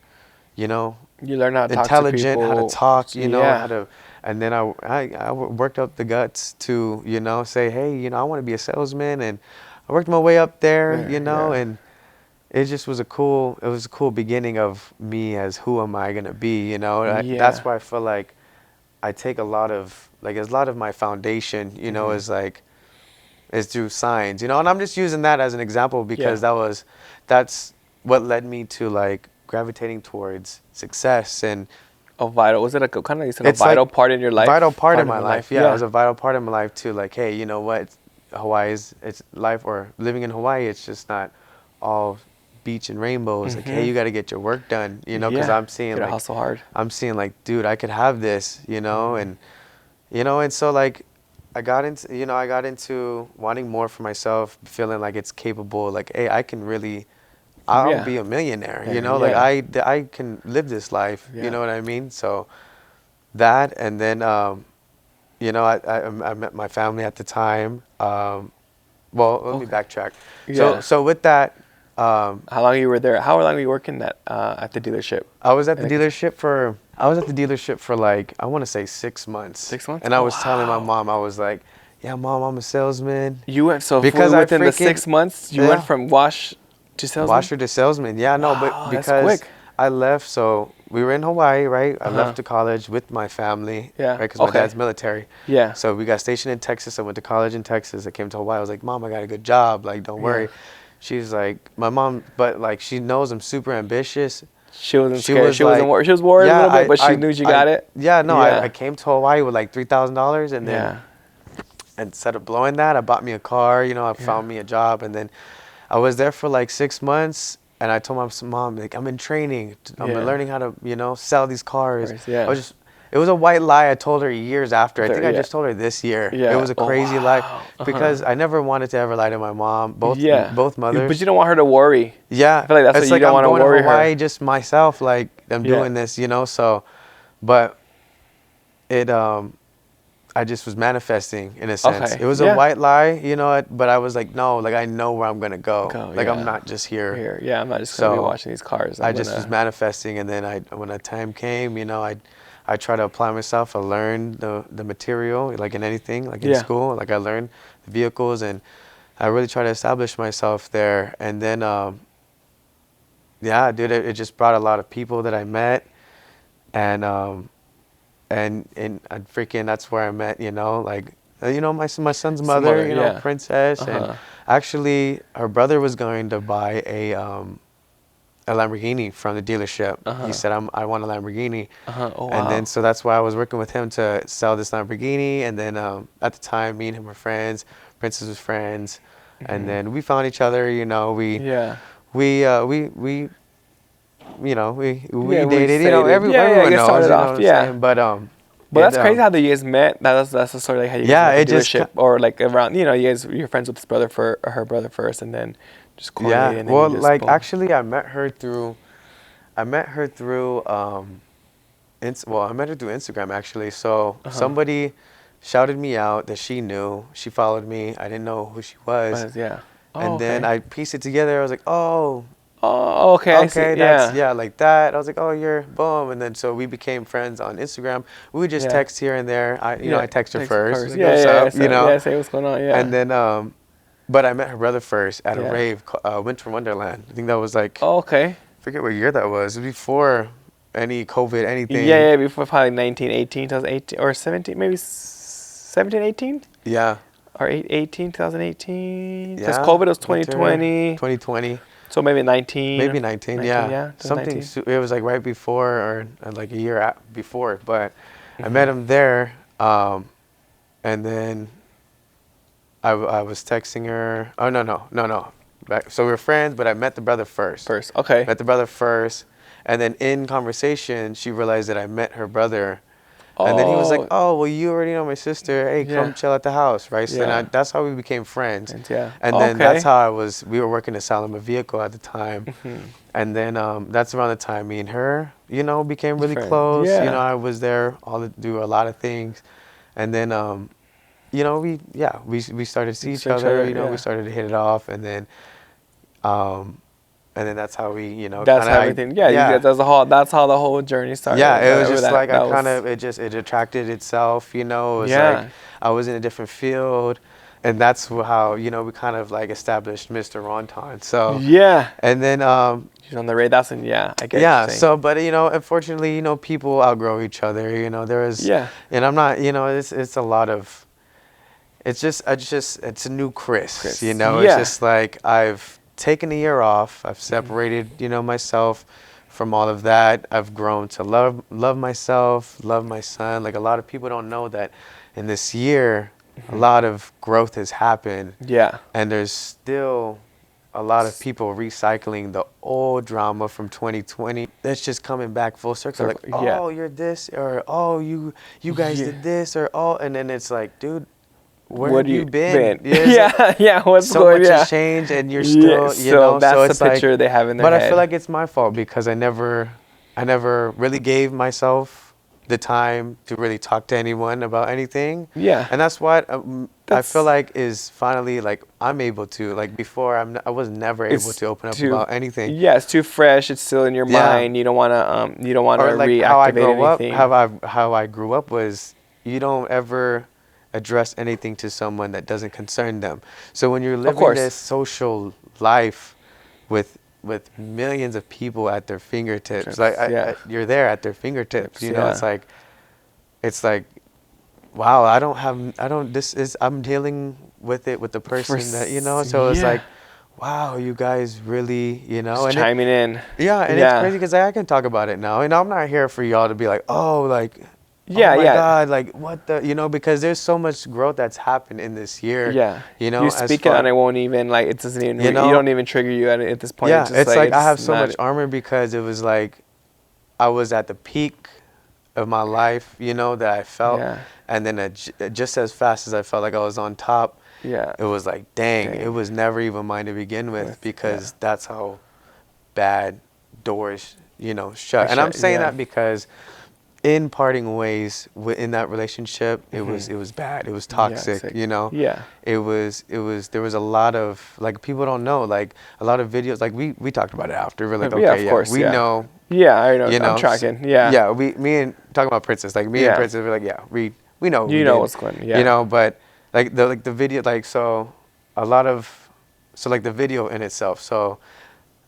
[SPEAKER 1] you know,
[SPEAKER 2] you learn how to
[SPEAKER 1] intelligent,
[SPEAKER 2] talk to people.
[SPEAKER 1] how to talk. You know, how to. And then I worked up the guts to, you know, say, hey, you know, I want to be a salesman. And I worked my way up there, you know, and it just was a cool beginning of me as who am I going to be, you know. That's why I feel like I take a lot of my foundation, you know, is through signs, you know. And I'm just using that as an example because that's what led me to like gravitating towards success and
[SPEAKER 2] a vital, was it like kind of like a vital part in your life?
[SPEAKER 1] Vital part of my life, yeah. It was a vital part of my life too. Like, hey, you know what? Hawaii it's life, or living in Hawaii, it's just not all beach and rainbows. Like, hey, you got to get your work done, you know, because I'm seeing like,
[SPEAKER 2] hustle hard.
[SPEAKER 1] I'm seeing like, dude, I could have this, you know, and, you know, and so like, I got into wanting more for myself, feeling like it's capable, like, hey, I can really, I'll be a millionaire, you know, like I can live this life, you know what I mean? So that, and then, you know, I met my family at the time. Well, let me backtrack. So with that,
[SPEAKER 2] how long you were there? How long were you working at the dealership?
[SPEAKER 1] I was at the dealership for like, I want to say 6 months.
[SPEAKER 2] 6 months?
[SPEAKER 1] And I was telling my mom, I was like, yeah, Mom, I'm a salesman.
[SPEAKER 2] You went, so
[SPEAKER 1] because
[SPEAKER 2] within the 6 months, you went from washer to salesman?
[SPEAKER 1] Yeah, no, but because I left, so we were in Hawaii, right? I left to college with my family, right? Because my dad's military.
[SPEAKER 2] Yeah.
[SPEAKER 1] So we got stationed in Texas. I went to college in Texas. I came to Hawaii. I was like, Mom, I got a good job. Like, don't worry. She's like, my mom, but like, she knows I'm super ambitious.
[SPEAKER 2] She wasn't scared. She was worried a little bit, but she knew you got it.
[SPEAKER 1] Yeah, no, I came to Hawaii with like $3,000, and then instead of blowing that, I bought me a car. You know, I found me a job, and then I was there for like 6 months, and I told my mom, like, I'm in training. I'm learning how to, you know, sell these cars. It was a white lie I told her years after. I think I just told her this year. It was a crazy lie because I never wanted to ever lie to my mom. Both mothers.
[SPEAKER 2] But you don't want her to worry.
[SPEAKER 1] Yeah.
[SPEAKER 2] I feel like that's what you don't want to worry her.
[SPEAKER 1] I'm going to Hawaii just myself, like, I'm doing this, you know, so, but it, I just was manifesting in a sense. It was a white lie, you know, but I was like, no, like, I know where I'm going to go. Like, I'm not just here.
[SPEAKER 2] Yeah, I'm not just going to be watching these cars.
[SPEAKER 1] I just was manifesting, and then when the time came, you know, I try to apply myself. I learned the material, like in anything, like in school. Like, I learned the vehicles, and I really try to establish myself there. And then, dude, it just brought a lot of people that I met. and freaking that's where I met, my son's mother, Princess, and actually her brother was going to buy a Lamborghini from the dealership. He said, I want a Lamborghini.
[SPEAKER 2] Oh, wow.
[SPEAKER 1] And then so that's why I was working with him to sell this Lamborghini. And then at the time, me and him were friends. Princess was friends, and then we found each other. We dated. Everyone knows.
[SPEAKER 2] But that's crazy how you guys met. That's the story, like how you guys met the dealership, or like around. You're friends with her brother first, and then just coordinated.
[SPEAKER 1] Yeah.
[SPEAKER 2] And then
[SPEAKER 1] Well,
[SPEAKER 2] just,
[SPEAKER 1] like
[SPEAKER 2] boom.
[SPEAKER 1] actually, I met her through Instagram actually. So somebody shouted me out that she knew. She followed me. I didn't know who she was. And then I pieced it together. I was like, oh,
[SPEAKER 2] okay. I see.
[SPEAKER 1] That's, like that. I was like, oh, you're boom. And then so we became friends on Instagram. We would just text here and there. I text her first. Like, what's up?
[SPEAKER 2] Say what's going on.
[SPEAKER 1] And then, but I met her brother first at a rave, Winter Wonderland. I think that was like, I forget what year that was. It was before any COVID, anything.
[SPEAKER 2] Yeah, before probably 2018, or 17, maybe 17, 18?
[SPEAKER 1] Yeah.
[SPEAKER 2] Or 2018. Because
[SPEAKER 1] Yeah.
[SPEAKER 2] COVID was 2020.
[SPEAKER 1] 2020.
[SPEAKER 2] So maybe 19.
[SPEAKER 1] Maybe 19, yeah. Something,
[SPEAKER 2] 19.
[SPEAKER 1] it was like right before or like a year before. But I met him there, and then I was texting her. Oh, no. So we were friends, but I met the brother first.
[SPEAKER 2] Okay.
[SPEAKER 1] Met the brother first. And then in conversation, she realized that I met her brother. And then he was like, oh, well, you already know my sister. Hey, come chill at the house, right? So then that's how we became friends. And then that's how we were working to sell him a vehicle at the time. And then that's around the time me and her, became really close. I was there to do a lot of things. And then, we started to see each other, we started to hit it off. And then that's how we,
[SPEAKER 2] that's how everything. That's how the whole journey started.
[SPEAKER 1] Yeah, it was just like it attracted itself. It was like I was in a different field, and that's how we kind of like established Mr. Ronton. So and then
[SPEAKER 2] she's on the radar. That's I get.
[SPEAKER 1] Yeah. So, but unfortunately, people outgrow each other. There is. And I'm not. It's a lot of. It's a new Chris. It's just like I've taken a year off. I've separated, myself from all of that. I've grown to love myself, love my son. Like a lot of people don't know that in this year, a lot of growth has happened. Yeah. And there's still a lot of people recycling the old drama from 2020. That's just coming back full circle. Like, oh, you're this, or oh, you guys did this, or oh, and then it's like, dude, where have you been?
[SPEAKER 2] What's
[SPEAKER 1] so much has changed, and you're still,
[SPEAKER 2] that's
[SPEAKER 1] so it's
[SPEAKER 2] the picture they have in their
[SPEAKER 1] head. But
[SPEAKER 2] I
[SPEAKER 1] feel like it's my fault because I never really gave myself the time to really talk to anyone about anything. Yeah. And that's what I feel like is finally like I'm able to. Like before, I was never able to open up about anything.
[SPEAKER 2] Yeah, it's too fresh. It's still in your mind. You don't want to. You don't want to
[SPEAKER 1] like
[SPEAKER 2] reactivate anything.
[SPEAKER 1] How I grew up was you don't ever address anything to someone that doesn't concern them. So when you're living this social life with millions of people at their fingertips, you're there at their fingertips. It's like, wow, I'm dealing with it with the person that So it's like, wow, you guys really,
[SPEAKER 2] Just chiming in.
[SPEAKER 1] Yeah, and it's crazy because I can talk about it now, and I'm not here for y'all to be like, oh, like. Oh my God, like what the, because there's so much growth that's happened in this year. Yeah.
[SPEAKER 2] You speak it and it won't even, it doesn't even, you don't even trigger you at this point.
[SPEAKER 1] Yeah, it's like I have so much armor because it was like I was at the peak of my life, that I felt. Yeah. And then just as fast as I felt like I was on top, it was like, dang, it was never even mine to begin with because that's how bad doors, shut. And I'm saying that because in parting ways in that relationship, it was bad. It was toxic, Yeah. It was there was a lot of, like, people don't know, like a lot of videos, like we talked about it after. We're like, okay,
[SPEAKER 2] of course,
[SPEAKER 1] we know.
[SPEAKER 2] Yeah, I know. I'm tracking.
[SPEAKER 1] Yeah, me and talking about Princess, like me and Princess, we're like, we know.
[SPEAKER 2] You know what's going on. Yeah.
[SPEAKER 1] But like the video, like, so a lot of, so like the video in itself, so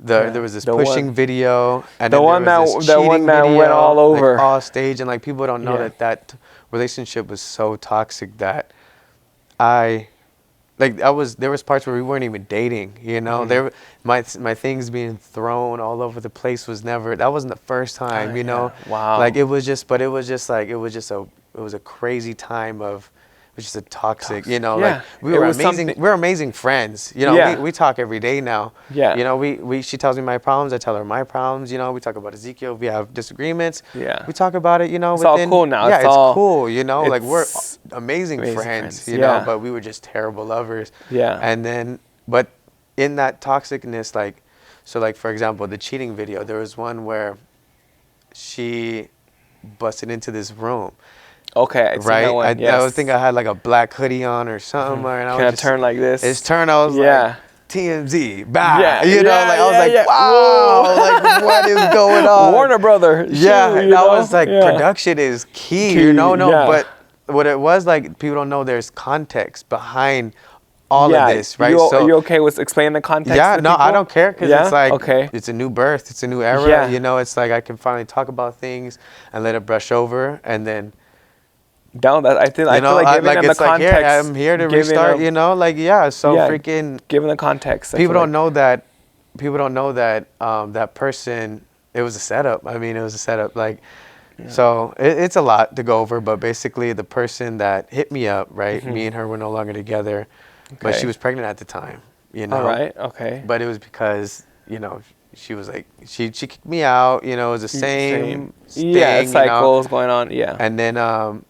[SPEAKER 1] There was this pushing video, and
[SPEAKER 2] the
[SPEAKER 1] then
[SPEAKER 2] one
[SPEAKER 1] there was this
[SPEAKER 2] that
[SPEAKER 1] cheating
[SPEAKER 2] one that
[SPEAKER 1] video,
[SPEAKER 2] went all over,
[SPEAKER 1] like, all stage, and like people don't know that relationship was so toxic that there was parts where we weren't even dating, you know. My things being thrown all over the place that wasn't the first time, you know.
[SPEAKER 2] Wow.
[SPEAKER 1] Like it was just a crazy time of. It was just a toxic, you know, like we were amazing. We're amazing friends, you know. We talk every day now.
[SPEAKER 2] Yeah.
[SPEAKER 1] You know, she tells me my problems, I tell her my problems. You know, we talk about Ezekiel. We have disagreements.
[SPEAKER 2] Yeah.
[SPEAKER 1] We talk about it. You know,
[SPEAKER 2] it's all cool now.
[SPEAKER 1] Yeah, it's cool. You know, like we're amazing friends. You
[SPEAKER 2] yeah.
[SPEAKER 1] know, but we were just terrible lovers.
[SPEAKER 2] Yeah.
[SPEAKER 1] And then, but in that toxicness, like, so like for example, the cheating video. There was one where she busted into this room.
[SPEAKER 2] Okay,
[SPEAKER 1] right. I think I had like a black hoodie on or something, and I
[SPEAKER 2] was turn like this.
[SPEAKER 1] It's turn. I was like TMZ, bah. You know, like I was like,
[SPEAKER 2] wow,
[SPEAKER 1] like what is going on?
[SPEAKER 2] Warner Brother.
[SPEAKER 1] Yeah, and I was like, production is key. You know, but what it was like, people don't know there's context behind all of this, right?
[SPEAKER 2] So are you okay with explaining the context?
[SPEAKER 1] Yeah, no, I don't care because it's like, it's a new birth, it's a new era.
[SPEAKER 2] Yeah.
[SPEAKER 1] You know, it's like I can finally talk about things and let it brush over, and then.
[SPEAKER 2] Down that I feel like giving them the context.
[SPEAKER 1] Here, I'm here to restart. You know, like freaking.
[SPEAKER 2] Given the context.
[SPEAKER 1] People don't know that. People don't know that that person. It was a setup. I mean, it was a setup. Like, so it's a lot to go over. But basically, the person that hit me up, right? Me and her were no longer together, but she was pregnant at the time. You know.
[SPEAKER 2] All right. Okay.
[SPEAKER 1] But it was because she was like she kicked me out. You know, it was the same thing.
[SPEAKER 2] Yeah, cycles going on. Yeah.
[SPEAKER 1] And then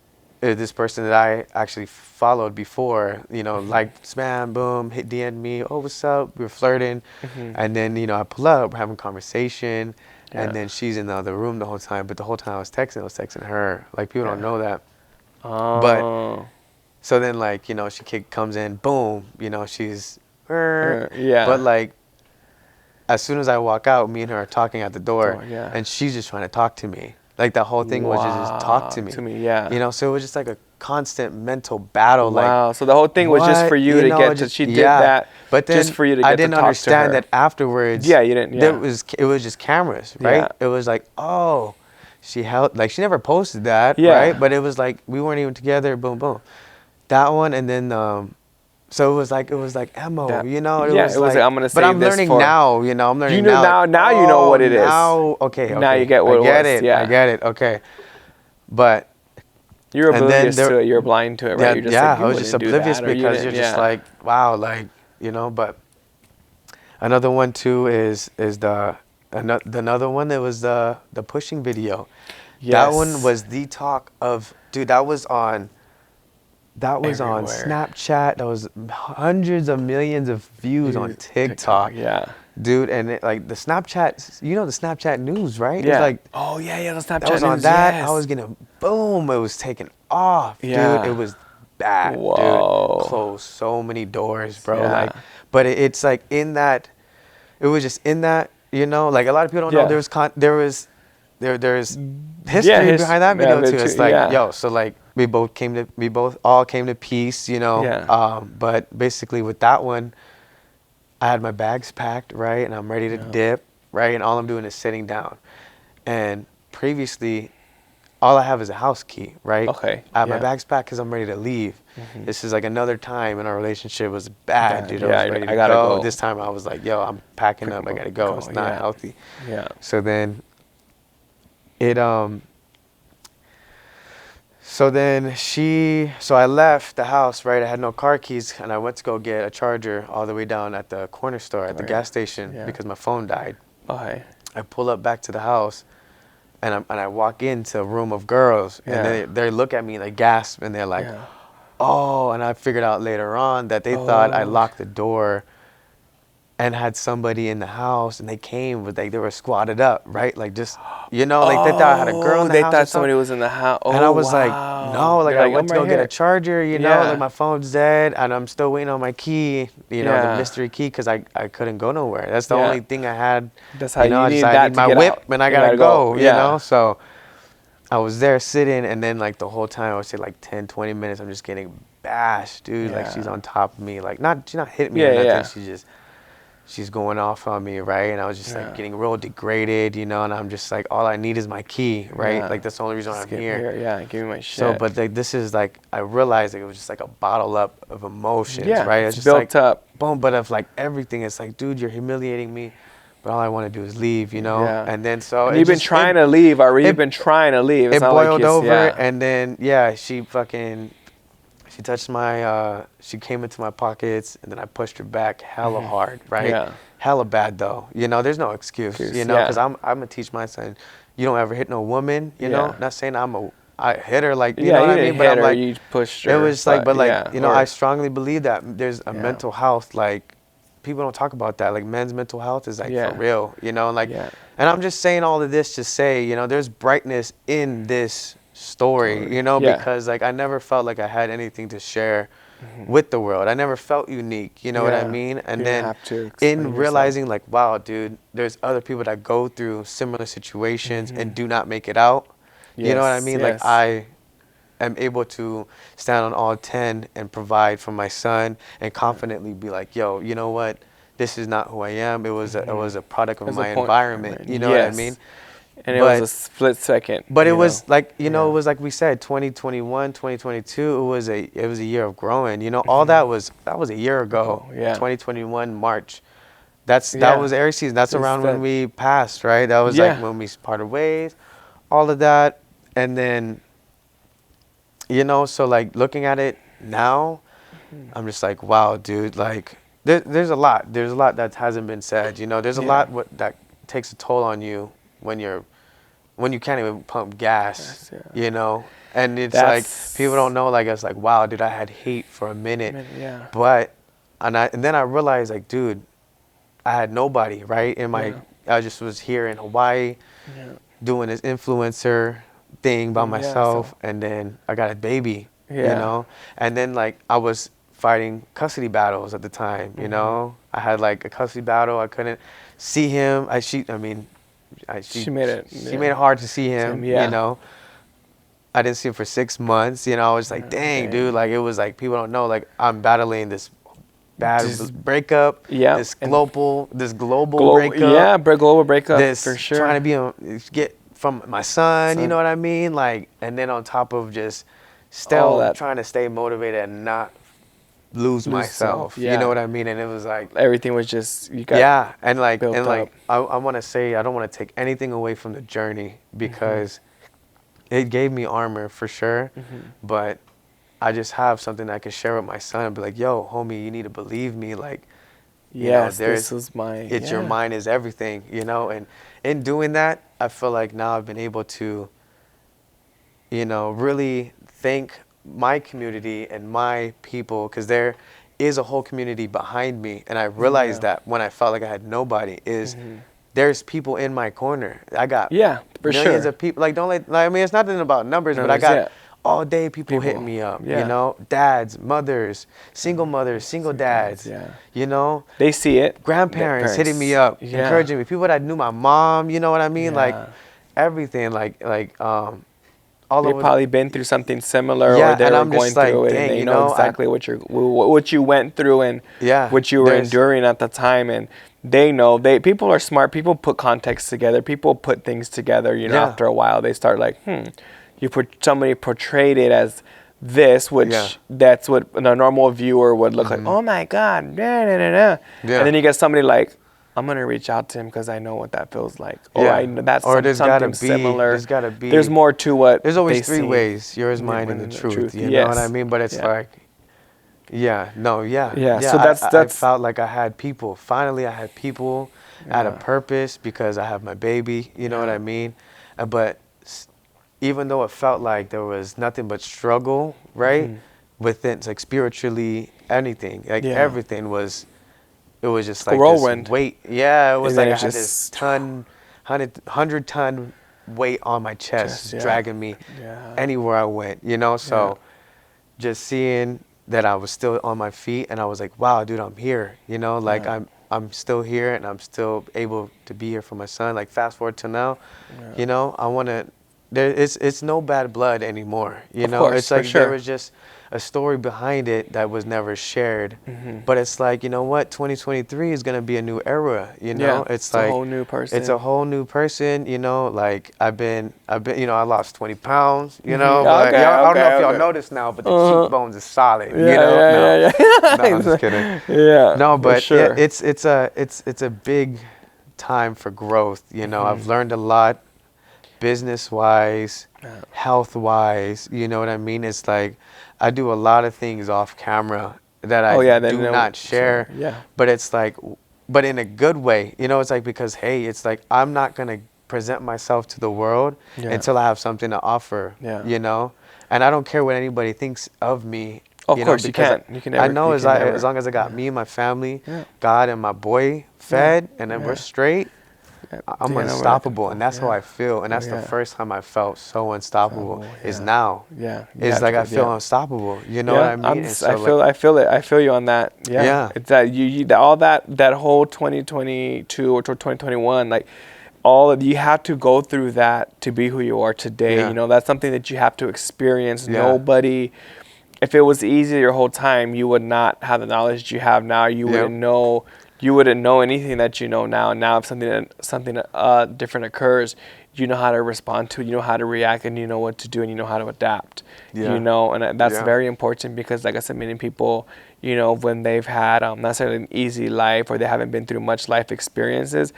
[SPEAKER 1] this person that I actually followed before, like spam, boom, hit DM me, oh, what's up? We were flirting. And then, I pull up, we're having conversation, and then she's in the other room the whole time. But the whole time I was texting her. Like, people don't know that.
[SPEAKER 2] Oh.
[SPEAKER 1] But, so then, like, she comes in, boom, she's, But, like, as soon as I walk out, me and her are talking at the door, and she's just trying to talk to me. Like, the whole thing was just talk to me. So it was just like a constant mental battle.
[SPEAKER 2] Wow.
[SPEAKER 1] Like,
[SPEAKER 2] so the whole thing was just for you to get to, she did that,
[SPEAKER 1] but then
[SPEAKER 2] just for you to get
[SPEAKER 1] I didn't
[SPEAKER 2] to talk
[SPEAKER 1] understand
[SPEAKER 2] to her.
[SPEAKER 1] that afterwards.
[SPEAKER 2] Yeah, you didn't. Yeah.
[SPEAKER 1] It was just cameras, right?
[SPEAKER 2] Yeah.
[SPEAKER 1] It was like, oh, she never posted that,
[SPEAKER 2] Yeah.
[SPEAKER 1] right? But it was like, we weren't even together, boom, boom. That one, and then, so it was like ammo, It was like, I'm gonna say but I'm learning now, I'm learning now.
[SPEAKER 2] Now you know what it is.
[SPEAKER 1] Now, okay.
[SPEAKER 2] Now you get what it was.
[SPEAKER 1] I get it. Okay, but
[SPEAKER 2] you're oblivious to it. You're blind to it, right? You're just
[SPEAKER 1] I was just oblivious because you're just like, wow, like But another one too is another one that was the pushing video. Yes. That one was the talk of, dude. That was on Snapchat. That was hundreds of millions of views on TikTok.
[SPEAKER 2] Yeah.
[SPEAKER 1] Dude, and the Snapchat, the Snapchat news, right?
[SPEAKER 2] Yeah.
[SPEAKER 1] It's like,
[SPEAKER 2] the Snapchat
[SPEAKER 1] that was
[SPEAKER 2] news,
[SPEAKER 1] on that.
[SPEAKER 2] yes.
[SPEAKER 1] I was gonna, boom, it was taking off, dude. It was bad,
[SPEAKER 2] Whoa.
[SPEAKER 1] dude. Closed so many doors, bro.
[SPEAKER 2] Yeah.
[SPEAKER 1] Like, but it's like in that, it was just in that, like a lot of people don't know there's history behind that video too. It's like, so like we both all came to peace, but basically with that one, I had my bags packed, right, and I'm ready to dip, right, and all I'm doing is sitting down. And previously, all I have is a house key, right?
[SPEAKER 2] Okay.
[SPEAKER 1] I have my bags packed because I'm ready to leave. This is like another time in our relationship was bad, dude. I was ready to go. This time I was like, yo, I'm packing up. I gotta go. It's not healthy.
[SPEAKER 2] Yeah.
[SPEAKER 1] So then, so I left the house, right? I had no car keys, and I went to go get a charger all the way down at the corner store at the gas station because my phone died.
[SPEAKER 2] Okay.
[SPEAKER 1] I pull up back to the house, and I walk into a room of girls, and they look at me, and they gasp, and they're like, oh, and I figured out later on that they thought I locked the door and had somebody in the house, and they came, but they were squatted up, right? Like just, they thought I had a girl in the house.
[SPEAKER 2] They thought somebody was in the house. Oh,
[SPEAKER 1] and I was like, no, like I went to go get a charger, like my phone's dead, and I'm still waiting on my key, the mystery key, because I couldn't go nowhere. That's the only thing I had.
[SPEAKER 2] That's how you need
[SPEAKER 1] I
[SPEAKER 2] that
[SPEAKER 1] need
[SPEAKER 2] to
[SPEAKER 1] my
[SPEAKER 2] get
[SPEAKER 1] whip,
[SPEAKER 2] out.
[SPEAKER 1] and I gotta go, So I was there sitting, and then like the whole time, I would say like 10, 20 minutes, I'm just getting bashed, dude. Like she's on top of me, like she's not hitting me or nothing. She's just she's going off on me, right? And I was just like getting real degraded, you know, and I'm just like, all I need is my key, right?
[SPEAKER 2] Yeah.
[SPEAKER 1] Like that's the only reason I'm here.
[SPEAKER 2] Yeah, give me my shit.
[SPEAKER 1] So, but like this is like, I realized like, it was just like a bottle up of emotions,
[SPEAKER 2] Yeah,
[SPEAKER 1] right?
[SPEAKER 2] it's
[SPEAKER 1] just
[SPEAKER 2] built
[SPEAKER 1] like,
[SPEAKER 2] up.
[SPEAKER 1] Boom, but of like everything, it's like, dude, you're humiliating me, but all I want to do is leave, you know?
[SPEAKER 2] Yeah.
[SPEAKER 1] And then so
[SPEAKER 2] and you've been trying to leave, or you've been trying to leave. It's
[SPEAKER 1] it
[SPEAKER 2] not
[SPEAKER 1] boiled
[SPEAKER 2] like
[SPEAKER 1] over, and then she touched my, she came into my pockets, and then I pushed her back hella hard, right?
[SPEAKER 2] Yeah.
[SPEAKER 1] Hella bad though, you know. There's no excuse, you know, because I'm gonna teach my son, you don't ever hit no woman, you know. Not saying I hit her like, you know what I mean, but I'm like,
[SPEAKER 2] you pushed her.
[SPEAKER 1] it was like, but like, you know,
[SPEAKER 2] or,
[SPEAKER 1] I strongly believe that there's a mental health, like people don't talk about that, like men's mental health is like for real, you know, like, and I'm just saying all of this to say, you know, there's brightness in this story, you know, because like I never felt like I had anything to share with the world. I never felt unique, you know what I mean? And then in realizing like, wow, dude, there's other people that go through similar situations and do not make it out. You know what I mean? Like I am able to stand on all 10 and provide for my son and confidently be like, yo, you know what? This is not who I am. It was a product of my environment. You know what I mean?
[SPEAKER 2] And it was a split second.
[SPEAKER 1] But it was like, you know, it was like we said, 2021, 2022, it was a year of growing. You know, all that was a year ago. 2021 March. That was Aries season. That's around when we passed, right? That was like when we parted ways, all of that. And then, you know, so like looking at it now, I'm just like, wow, dude, like there's a lot that hasn't been said. You know, there's a lot that takes a toll on you when you can't even pump gas, you know? And it's like, people don't know, like, it's like, wow, dude, I had hate for a minute. But, and then I realized, like, dude, I had nobody, right? I just was here in Hawaii doing this influencer thing by myself. And then I got a baby, you know? And then, like, I was fighting custody battles at the time, you know? I had, like, a custody battle. I couldn't see him. She made it hard to see him, you know. I didn't see him for 6 months, you know. I was like, dang, dude, like it was like people don't know, like I'm battling this bad breakup, this global breakup.
[SPEAKER 2] Yeah, global breakup
[SPEAKER 1] this
[SPEAKER 2] for sure.
[SPEAKER 1] Trying to get from my son, you know what I mean? Like, and then on top of just still trying to stay motivated and not lose myself, you know what I mean? And it was like
[SPEAKER 2] everything was just
[SPEAKER 1] and I want to say, I don't want to take anything away from the journey because it gave me armor for sure, but I just have something I can share with my son and be like, yo, homie, you need to believe me, like, you know,
[SPEAKER 2] this is
[SPEAKER 1] your mind is everything, you know. And in doing that, I feel like now I've been able to, you know, really thank my community and my people, because there is a whole community behind me, and I realized that when I felt like I had nobody is there's people in my corner. I got millions of people. Like, I mean, it's nothing about numbers, but I got all day people hitting me up, you know, dads, mothers, single dads, you know,
[SPEAKER 2] they see it,
[SPEAKER 1] grandparents hitting me up, encouraging me, people that knew my mom, you know what I mean, like everything, like
[SPEAKER 2] they've probably been through something similar, or they were going through it, and they know exactly what you went through and what you were enduring at the time, and they know. People are smart. People put context together. People put things together. You know, after a while, they start like, somebody portrayed it as this, which that's what a normal viewer would look like. Oh my God, and then you get somebody like, I'm gonna reach out to him because I know what that feels like. Or I know that's something similar. There's more to what.
[SPEAKER 1] There's always three ways: yours, mine, and the truth. You know what I mean? But it's like, So I felt like I had people. Finally, I had people. I had a purpose because I have my baby. You know what I mean? But even though it felt like there was nothing but struggle, right? Within, like spiritually, anything, like everything was. It was just like
[SPEAKER 2] whirlwind.
[SPEAKER 1] This weight. Yeah, it was like I had this 100-ton weight on my chest dragging me anywhere I went, you know? So just seeing that I was still on my feet and I was like, wow, dude, I'm here, you know? Like I'm still here and I'm still able to be here for my son. Like fast forward to now, you know, I want to it's no bad blood anymore. You
[SPEAKER 2] Of
[SPEAKER 1] know,
[SPEAKER 2] course,
[SPEAKER 1] it's like
[SPEAKER 2] for sure.
[SPEAKER 1] there was just a story behind it that was never shared.
[SPEAKER 2] Mm-hmm.
[SPEAKER 1] But it's like, you know what, 2023 is gonna be a new era. You know,
[SPEAKER 2] Yeah,
[SPEAKER 1] it's
[SPEAKER 2] a
[SPEAKER 1] like
[SPEAKER 2] whole new person.
[SPEAKER 1] it's a whole new person. You know, like I've been, you know, I lost 20 pounds. You know,
[SPEAKER 2] Mhm.
[SPEAKER 1] but
[SPEAKER 2] Okay,
[SPEAKER 1] I don't know if
[SPEAKER 2] okay,
[SPEAKER 1] y'all
[SPEAKER 2] okay.
[SPEAKER 1] noticed now, but the cheekbones is solid.
[SPEAKER 2] Yeah,
[SPEAKER 1] You know,
[SPEAKER 2] yeah.
[SPEAKER 1] no, I'm just kidding.
[SPEAKER 2] Yeah,
[SPEAKER 1] No,
[SPEAKER 2] for
[SPEAKER 1] but
[SPEAKER 2] sure.
[SPEAKER 1] it's a big time for growth. You know, I've learned a lot, business wise, health wise. You know what I mean? It's like I do a lot of things off camera that I do not share.
[SPEAKER 2] Yeah.
[SPEAKER 1] But it's like, but in a good way. You know, it's like because hey, it's like I'm not gonna present myself to the world until I have something to offer.
[SPEAKER 2] Yeah.
[SPEAKER 1] You know, and I don't care what anybody thinks of me.
[SPEAKER 2] Of
[SPEAKER 1] You know,
[SPEAKER 2] course, you
[SPEAKER 1] because
[SPEAKER 2] can't. You can never.
[SPEAKER 1] I know
[SPEAKER 2] you
[SPEAKER 1] as
[SPEAKER 2] can never.
[SPEAKER 1] as long as I got me and my family,
[SPEAKER 2] Yeah.
[SPEAKER 1] God and my boy fed, and then we're straight, I'm
[SPEAKER 2] Damn,
[SPEAKER 1] unstoppable, and that's how I feel. And that's
[SPEAKER 2] yeah.
[SPEAKER 1] the first time I felt so unstoppable. Is now.
[SPEAKER 2] Yeah.
[SPEAKER 1] It's like I feel unstoppable. You know what I mean? And so
[SPEAKER 2] I feel it. I feel you on that. Yeah.
[SPEAKER 1] Yeah.
[SPEAKER 2] It's that you all that whole 2022 or 2021, like all of you have to go through that to be who you are today.
[SPEAKER 1] Yeah.
[SPEAKER 2] You know, that's something that you have to experience.
[SPEAKER 1] Yeah.
[SPEAKER 2] Nobody. If it was easy your whole time, you would not have the knowledge that you have now. You wouldn't know. You wouldn't know anything that you know now. Now, if something different occurs, you know how to respond to it. You know how to react, and you know what to do, and you know how to adapt.
[SPEAKER 1] Yeah.
[SPEAKER 2] You know, and that's very important because, like I said, many people, you know, when they've had not necessarily an easy life or they haven't been through much life experiences,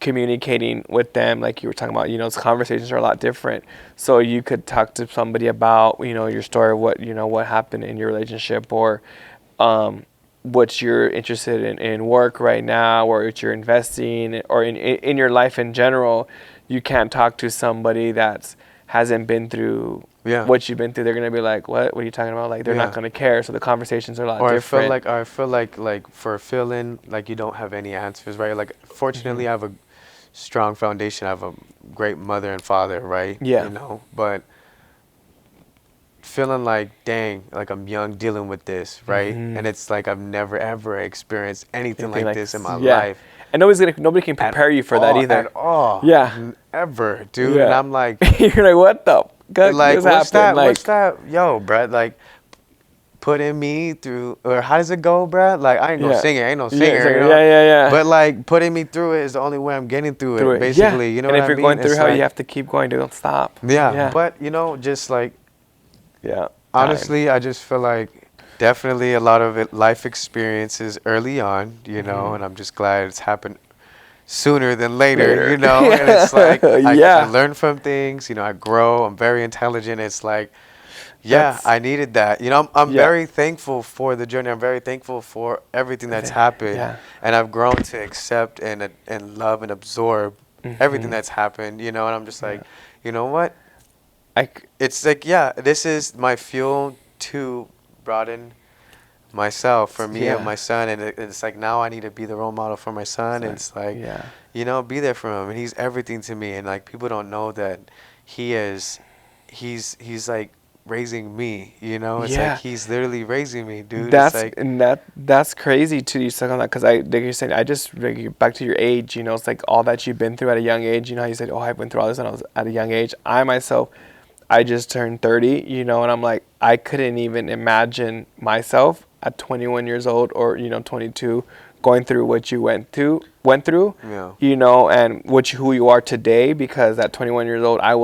[SPEAKER 2] communicating with them, like you were talking about, you know, those conversations are a lot different. So you could talk to somebody about, you know, your story, what happened in your relationship, or what you're interested in work right now, or what you're investing, or in your life in general. You can't talk to somebody that hasn't been through what you've been through. They're gonna be like, what are you talking about? Like, they're not gonna care. So the conversations are a lot different.
[SPEAKER 1] I feel like for feeling like you don't have any answers, right? Like, fortunately, I have a strong foundation. I have a great mother and father, right?
[SPEAKER 2] Yeah.
[SPEAKER 1] You know, but feeling like, dang, like I'm young dealing with this, right? And it's like I've never ever experienced anything like this in my life.
[SPEAKER 2] And nobody can prepare you for that either.
[SPEAKER 1] At all.
[SPEAKER 2] Yeah.
[SPEAKER 1] Ever, dude.
[SPEAKER 2] Yeah.
[SPEAKER 1] And I'm like,
[SPEAKER 2] you're like, what the fuck
[SPEAKER 1] like,
[SPEAKER 2] just
[SPEAKER 1] what's
[SPEAKER 2] happened?
[SPEAKER 1] that? What's that? Yo, bruh, like, putting me through, or how does it go, bruh? Like, I ain't gonna sing it. I ain't no singer. You know?
[SPEAKER 2] Yeah.
[SPEAKER 1] But like, putting me through it is the only way I'm getting through it, basically. You know
[SPEAKER 2] and
[SPEAKER 1] what I
[SPEAKER 2] if you're
[SPEAKER 1] mean?
[SPEAKER 2] going through
[SPEAKER 1] It's
[SPEAKER 2] hell,
[SPEAKER 1] like,
[SPEAKER 2] you have to keep going. Don't stop.
[SPEAKER 1] Yeah. But, you know, just like, honestly, I just feel like definitely a lot of life experiences early on, you know, and I'm just glad it's happened sooner than later. You know, and it's like I learn from things, you know, I grow, I'm very intelligent. It's like, I needed that. You know, I'm very thankful for the journey. I'm very thankful for everything that's happened. And I've grown to accept and love and absorb everything that's happened, you know, and I'm just like, you know what? It's like, this is my fuel to broaden myself for me and my son, and it's like now I need to be the role model for my son, and it's like, you know, be there for him, and he's everything to me, and like people don't know that he's like raising me, you know. It's like he's literally raising me, dude.
[SPEAKER 2] That's crazy too. You stuck on that because like you're saying, I just back to your age, you know, it's like all that you've been through at a young age. You know how you said, I went through all this when I was at a young age. I just turned 30, you know, and I'm like, I couldn't even imagine myself at 21 years old or, you know, 22 going through what you went through, you know, and who you are today, because at 21 years old, I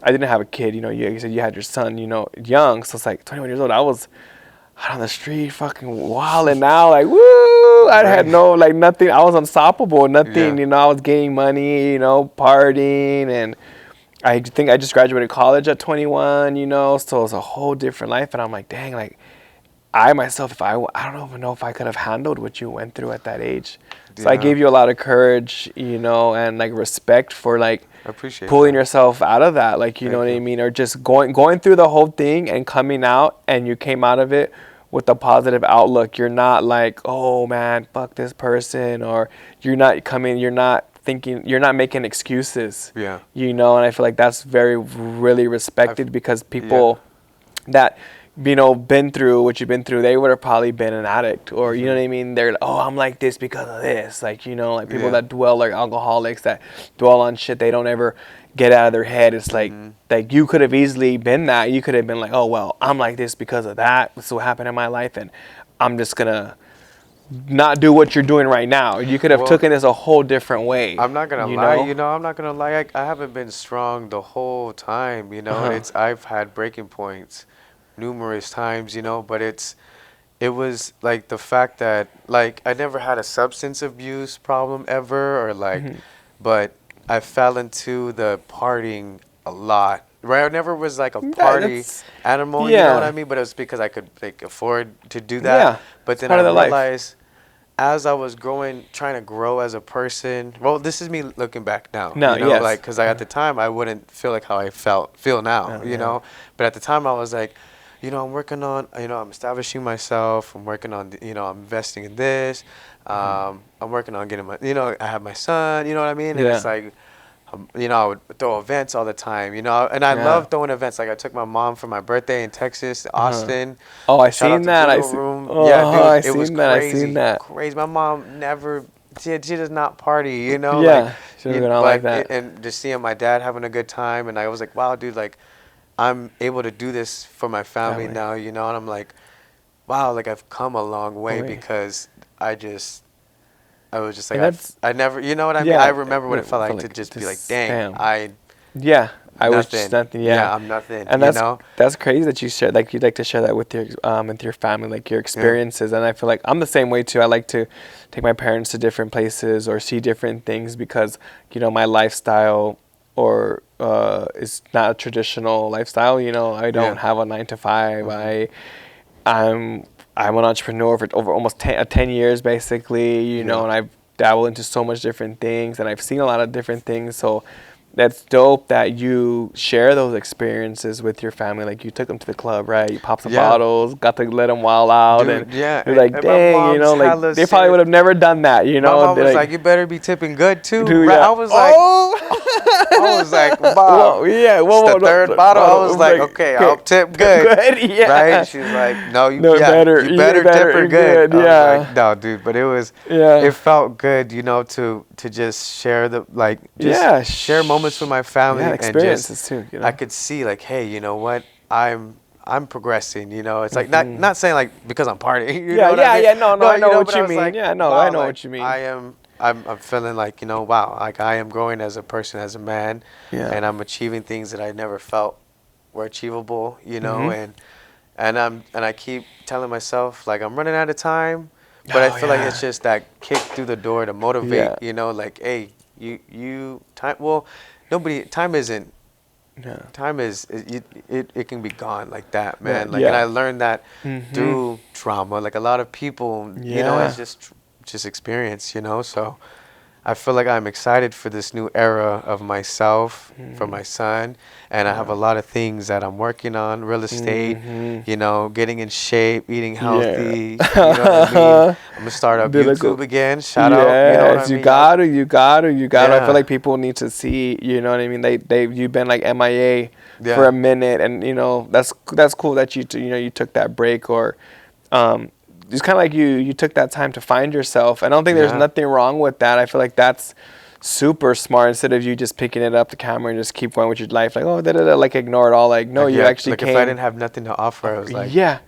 [SPEAKER 2] didn't have a kid, you know, you said you had your son, you know, young. So it's like 21 years old, I was out on the street fucking wilding out, like, woo, I had no, like, nothing. I was unstoppable, nothing, you know, I was getting money, you know, partying, and I think I just graduated college at 21, you know, so it was a whole different life. And I'm like, dang, like, I myself, I don't even know if I could have handled what you went through at that age. So I gave you a lot of courage, you know, and like respect for like pulling yourself out of that, like, you know what I mean? Or just going through the whole thing and coming out, and you came out of it with a positive outlook. You're not like, oh man, fuck this person, or you're not thinking, you're not making excuses, you know, and I feel like that's really respected, because people that been through what you've been through, they would have probably been an addict, or you know what I mean. They're like, oh, I'm like this because of this, like like people that dwell, like alcoholics that dwell on shit they don't ever get out of their head. It's like you could have easily been that. You could have been like, oh well, I'm like this because of that. This is what happened in my life, and I'm just gonna not do what you're doing right now. You could have taken this a whole different way.
[SPEAKER 1] I'm not gonna lie, I'm not gonna lie. I haven't been strong the whole time, I've had breaking points numerous times, but it was like the fact that like I never had a substance abuse problem ever, or like, but I fell into the partying a lot. Right, I never was like a party animal, you know what I mean? But it was because I could like afford to do that.
[SPEAKER 2] Yeah,
[SPEAKER 1] but then I realized as I was trying to grow as a person. Well, this is me looking back now. Like because at the time I wouldn't feel like how I feel now, you know. But at the time I was like, I'm working on, I'm establishing myself. I'm working on, I'm investing in this. I'm working on getting my, I have my son. You know what I mean? And it's like. I would throw events all the time, and I love throwing events. Like I took my mom for my birthday in Texas, Austin.
[SPEAKER 2] Oh, I seen that. I seen.
[SPEAKER 1] Yeah, dude, it was crazy.
[SPEAKER 2] I seen that.
[SPEAKER 1] Crazy. My mom never. She does not party,
[SPEAKER 2] Yeah,
[SPEAKER 1] like,
[SPEAKER 2] she don't like that.
[SPEAKER 1] And just seeing my dad having a good time, and I was like, wow, dude, like, I'm able to do this for my family now, and I'm like, wow, like I've come a long way because I was just like, I never, you know what I mean? I remember what it felt like to just be like, dang, I was just nothing. Yeah, I'm nothing.
[SPEAKER 2] And that's crazy that you share, like you'd like to share that with your family, like your experiences. And I feel like I'm the same way too. I like to take my parents to different places or see different things because, my lifestyle is not a traditional lifestyle. I don't have a 9 to 5. I'm an entrepreneur for over almost 10 years, basically, and I've dabbled into so much different things, and I've seen a lot of different things. So that's dope that you share those experiences with your family. Like you took them to the club, right? You popped some bottles, got to let them wild out, and you're like, dang, like they probably would have never done that,
[SPEAKER 1] My mom was like, you better be tipping good too. Right? I was like, I was like, Mom, the third bottle. I was like, okay, I'll tip good. Right? She's like, no, you better tip her good. I was like, no, dude, but it felt good, to just share share moments with my family and
[SPEAKER 2] experiences too.
[SPEAKER 1] I could see like, hey, you know what? I'm progressing. It's like not saying like because I'm partying. You know what I mean?
[SPEAKER 2] No, I know what you mean. Like, I know what you mean.
[SPEAKER 1] I'm feeling like wow, like I am growing as a person, as a man, and I'm achieving things that I never felt were achievable. And I keep telling myself like I'm running out of time, but I feel like it's just that kick through the door to motivate. Like hey. Time isn't. Time is it can be gone like that, man. And I learned that through trauma. Like a lot of people, it's just experience, So I feel like I'm excited for this new era of myself, for my son, and I have a lot of things that I'm working on, real estate, getting in shape, eating healthy, what I mean? I'm going to start up YouTube again, shout out,
[SPEAKER 2] you got to. I feel like people need to see, you know what I mean? You've been like MIA for a minute, and, that's cool that you took that break, or, it's kind of like you took that time to find yourself. I don't think there's nothing wrong with that. I feel like that's super smart instead of you just picking it up the camera and just keep going with your life. Like, like ignore it all. Like, no, you actually came.
[SPEAKER 1] If I didn't have nothing to offer, I was like, yo,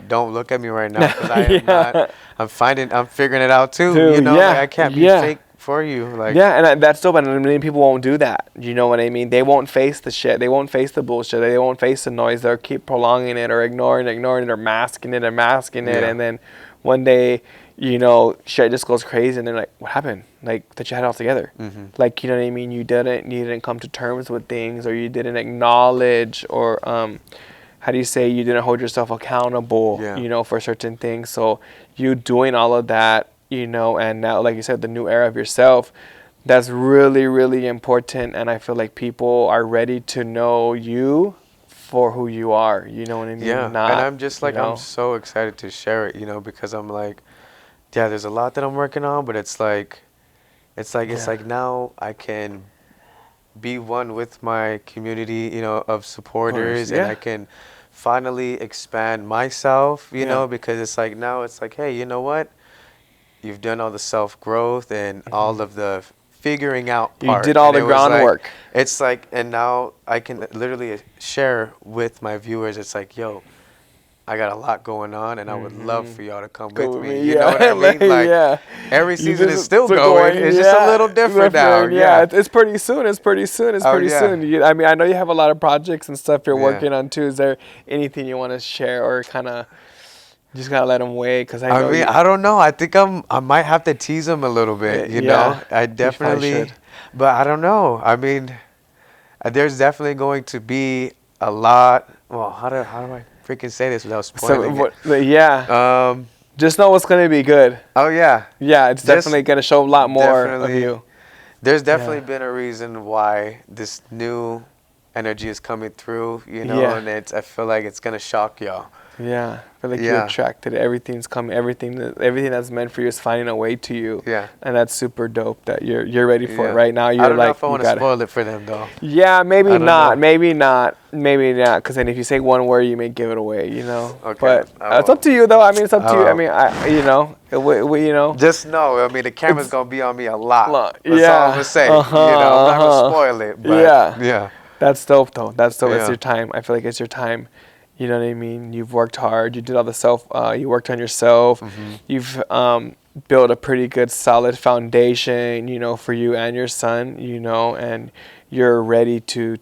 [SPEAKER 1] don't look at me right now. Because I am not, I'm figuring it out too. Like, I can't be fake for you. Like,
[SPEAKER 2] and that's dope. And many people won't do that. You know what I mean? They won't face the shit. They won't face the bullshit. They won't face the noise. They'll keep prolonging it or ignoring it or masking it. And then one day, shit just goes crazy. And they're like, what happened? Like, that you had it all together. Like, you know what I mean? You didn't come to terms with things, or you didn't acknowledge, or how do you say, you didn't hold yourself accountable, for certain things. So you doing all of that, and now, like you said, the new era of yourself, that's really, really important. And I feel like people are ready to know you for who you are. You know what I mean?
[SPEAKER 1] Yeah. And I'm just like, I'm so excited to share it, because I'm like, there's a lot that I'm working on, but it's like now I can be one with my community, of supporters, and I can finally expand myself, you know, because it's like now it's like, hey, you know what? You've done all the self-growth and all of the figuring out part.
[SPEAKER 2] You did all the groundwork.
[SPEAKER 1] Like, it's like, and now I can literally share with my viewers. It's like, yo, I got a lot going on, and I would love for y'all to come with me. You know what I mean? Like, every season is still going. It's just a little different now.
[SPEAKER 2] Yeah, it's pretty soon. It's pretty soon. I mean, I know you have a lot of projects and stuff you're working on too. Is there anything you want to share or kind of just gotta let them wait? Because I mean,
[SPEAKER 1] I don't know. I think I might have to tease them a little bit. You know, I definitely. But I don't know. I mean, there's definitely going to be a lot. Well, how do I freaking say this without spoiling it?
[SPEAKER 2] Yeah. Just know it's gonna be good.
[SPEAKER 1] Oh yeah.
[SPEAKER 2] Yeah, it's definitely gonna show a lot more of you.
[SPEAKER 1] There's definitely been a reason why this new energy is coming through, you know, and I feel like it's gonna shock y'all.
[SPEAKER 2] Yeah, I feel like you're attracted. Everything's coming. Everything that's meant for you is finding a way to you.
[SPEAKER 1] Yeah,
[SPEAKER 2] and that's super dope. That you're ready for it right now. You're
[SPEAKER 1] I don't know if I want to spoil it for them though.
[SPEAKER 2] Yeah, maybe not. Maybe not. Because then if you say one word, you may give it away. You know.
[SPEAKER 1] Okay.
[SPEAKER 2] But it's up to you though. I mean, it's up to you. I mean, you know.
[SPEAKER 1] Just know. I mean, the camera's gonna be on me a lot. That's all I'm gonna say. You know, I'm not gonna spoil it. But yeah.
[SPEAKER 2] That's dope though. That's dope. It's your time. I feel like it's your time. You know what I mean? You've worked hard. You did all the you worked on yourself. You've built a pretty good, solid foundation, you know, for you and your son, you know, and you're ready to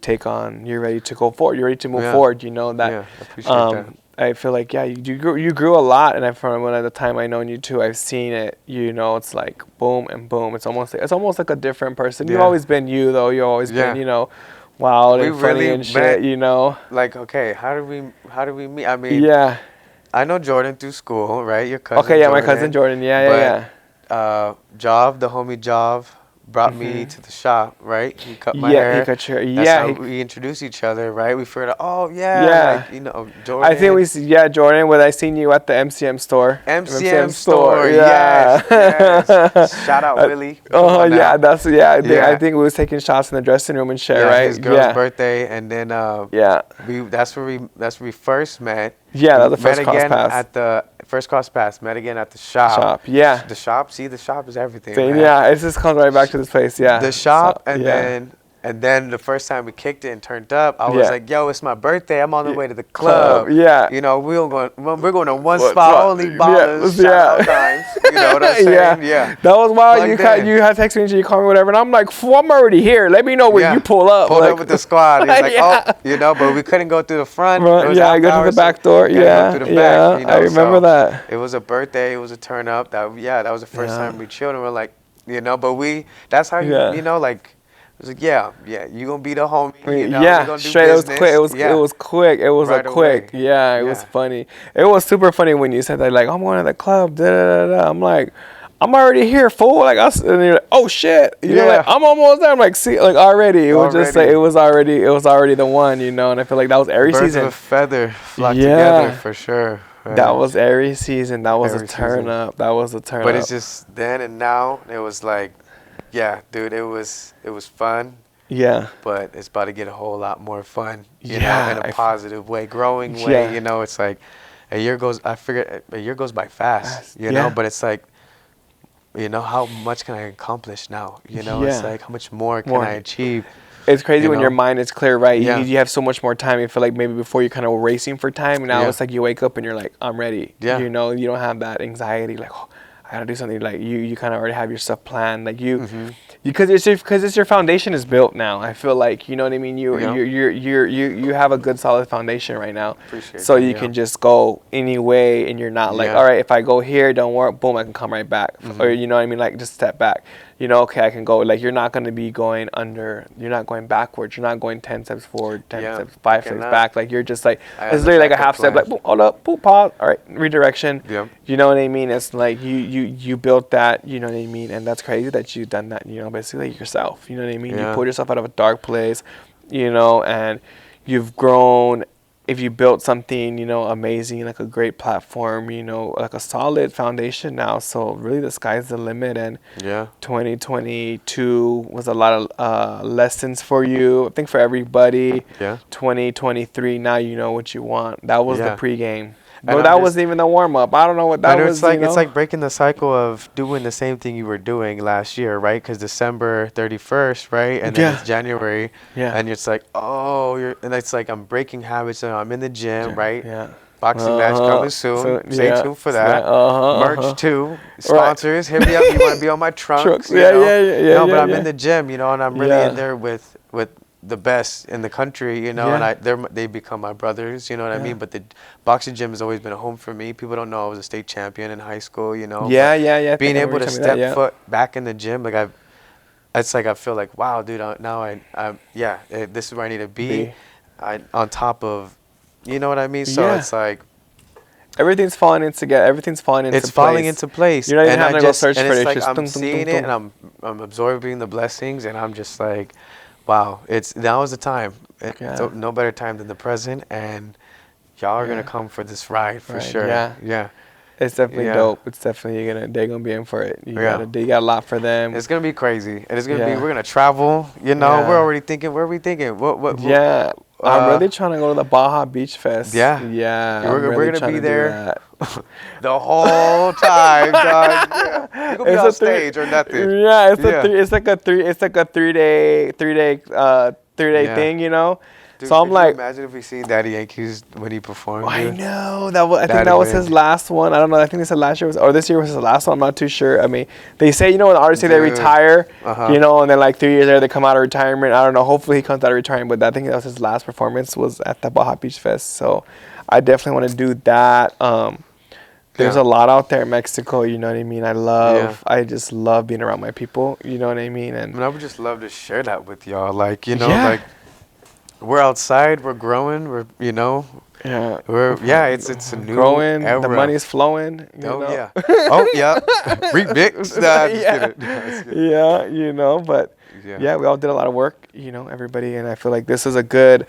[SPEAKER 2] you're ready to go forward. You're ready to move forward, you know, that.
[SPEAKER 1] Yeah, I appreciate that.
[SPEAKER 2] I feel like, you grew a lot. And from when at the time I known you too, I've seen it, you know, it's like boom and boom. It's almost like a different person. You've always been you though. You've always been, you know, wild and funny and shit, you know.
[SPEAKER 1] Like, okay, how do we meet? I mean, I know Jordan through school, right? Your cousin.
[SPEAKER 2] Okay, my cousin Jordan. Yeah.
[SPEAKER 1] Jav, the homie Jav, brought me to the shop, right? He cut my hair.
[SPEAKER 2] He cut your hair.
[SPEAKER 1] That's how we introduced each other, right? We figured out, like, you know, Jordan.
[SPEAKER 2] I think Jordan, when I seen you at the MCM store.
[SPEAKER 1] MCM store, yes. Shout out Willie.
[SPEAKER 2] Oh, yeah, I think we was taking shots in the dressing room and shit, right?
[SPEAKER 1] His girl's birthday, and then that's where we first met.
[SPEAKER 2] Yeah, that was the first cross pass.
[SPEAKER 1] At the first cross pass. Met again at the shop.
[SPEAKER 2] Yeah.
[SPEAKER 1] The shop. See, the shop is everything.
[SPEAKER 2] Yeah, it just comes right back to this place. Yeah.
[SPEAKER 1] The shop, and then the first time we kicked it and turned up, I was like, "Yo, it's my birthday. I'm on the way to the club."
[SPEAKER 2] Yeah.
[SPEAKER 1] You know, we're going to one spot only. Ballers. Times. You know what I'm saying? Yeah.
[SPEAKER 2] That was wild. You had texted me and you called me whatever, and I'm like, I'm already here. Let me know when you pull up.
[SPEAKER 1] Pulled up with the squad. He's like, oh, you know, but we couldn't go through the front.
[SPEAKER 2] I go to the back door. Yeah.
[SPEAKER 1] Go through the back, you know,
[SPEAKER 2] I remember that.
[SPEAKER 1] It was a birthday. It was a turn up. That was the first time we chilled, and we're like, you know, but that's how you know, like. It was like, you gonna be the homie. You know, gonna do
[SPEAKER 2] straight.
[SPEAKER 1] Business.
[SPEAKER 2] It was quick. It was quick. Yeah, it was funny. It was super funny when you said that, like, I'm going to the club. I'm like, I'm already here, fool. Like, and you're like, oh shit. You know, like, I'm almost there. I'm like, see, like already. It was just like it was already the one, you know. And I feel like that was Aries season.
[SPEAKER 1] Birds of a feather flock together for sure. Right?
[SPEAKER 2] That was Aries season. That was a turn up. That was a turn up.
[SPEAKER 1] But it's just then and now. It was like. Yeah, dude, it was fun.
[SPEAKER 2] Yeah.
[SPEAKER 1] But it's about to get a whole lot more fun, you know, in a positive way, growing way. You know, it's like a year goes by fast, you know, but it's like, you know, how much can I accomplish now? You know, it's like, how much more can I achieve?
[SPEAKER 2] It's crazy when your mind is clear, right? You have so much more time. You feel like maybe before you're kind of racing for time. Now it's like you wake up and you're like, I'm ready. Yeah. You know, you don't have that anxiety like, oh, I gotta do something. Like you kind of already have your stuff planned. Like because it's your foundation is built now. I feel like, you know what I mean. You have a good solid foundation right now.
[SPEAKER 1] Appreciate
[SPEAKER 2] so you can just go any way, and you're not like, all right, if I go here, don't work, boom, I can come right back. Or you know what I mean, like just step back. You know, okay, I can go. Like you're not gonna be going under. You're not going backwards. You're not going 10 steps forward, 10 steps, 5 steps back. Like you're just like it's literally like a half step. Like boom, hold up, boom, pause. All right, redirection.
[SPEAKER 1] Yeah.
[SPEAKER 2] You know what I mean? It's like you built that. You know what I mean? And that's crazy that you've done that. You know, basically yourself. You know what I mean? You pulled yourself out of a dark place. You know, and you've grown if you built something, amazing, like a great platform, like a solid foundation now. So really the sky's the limit. And 2022 was a lot of lessons for you. I think for everybody. 2023, now you know what you want. That was the pregame. But that wasn't even the warm up. I don't know what that was.
[SPEAKER 1] It's like breaking the cycle of doing the same thing you were doing last year, right? Because December 31st, right? And then it's January. And it's like, and it's like I'm breaking habits and I'm in the gym, right? Boxing match coming soon. So, stay tuned for that. Merch too. Sponsors, hit me up. You want to be on my trunks? No, but I'm in the gym, and I'm really in there with the best in the country, and they become my brothers, you know what I mean? But the boxing gym has always been a home for me. People don't know I was a state champion in high school, Being able to step foot back in the gym, like I feel like, wow, dude, this is where I need to be. On top of, you know what I mean? So it's like
[SPEAKER 2] everything's falling into place.
[SPEAKER 1] It's falling into place.
[SPEAKER 2] You're not even having to go search for it.
[SPEAKER 1] Like I'm seeing it, and I'm absorbing the blessings, and I'm just like, wow, now is the time. No better time than the present, and y'all are gonna come for this ride for sure. Yeah.
[SPEAKER 2] It's definitely dope. It's definitely they're gonna be in for it. You got a lot for them.
[SPEAKER 1] It's gonna be crazy, and it's gonna be. We're gonna travel. We're already thinking. Where are we thinking? What?
[SPEAKER 2] I'm really trying to go to the Baja Beach Fest.
[SPEAKER 1] Yeah.
[SPEAKER 2] We're
[SPEAKER 1] gonna be there the whole time, dog. You gonna be on stage or nothing.
[SPEAKER 2] It's like a 3-day thing,
[SPEAKER 1] Dude,
[SPEAKER 2] so I'm like,
[SPEAKER 1] imagine if we seen Daddy Yankees when he performed.
[SPEAKER 2] I know I think that was his last one. I don't know. I think they said last year or this year was his last one. I'm not too sure. I mean, they say when the artists say they retire, and then like 3 years later they come out of retirement. I don't know. Hopefully he comes out of retirement, but I think that was his last performance was at the Baja Beach Fest. So I definitely want to do that. There's a lot out there in Mexico, you know what I mean? I just love being around my people, you know what I mean? And
[SPEAKER 1] I would just love to share that with y'all. Like, like we're outside, we're growing, we're it's a new
[SPEAKER 2] growing,
[SPEAKER 1] era.
[SPEAKER 2] The money's flowing.
[SPEAKER 1] Remix.
[SPEAKER 2] But we all did a lot of work, everybody, and I feel like this was a good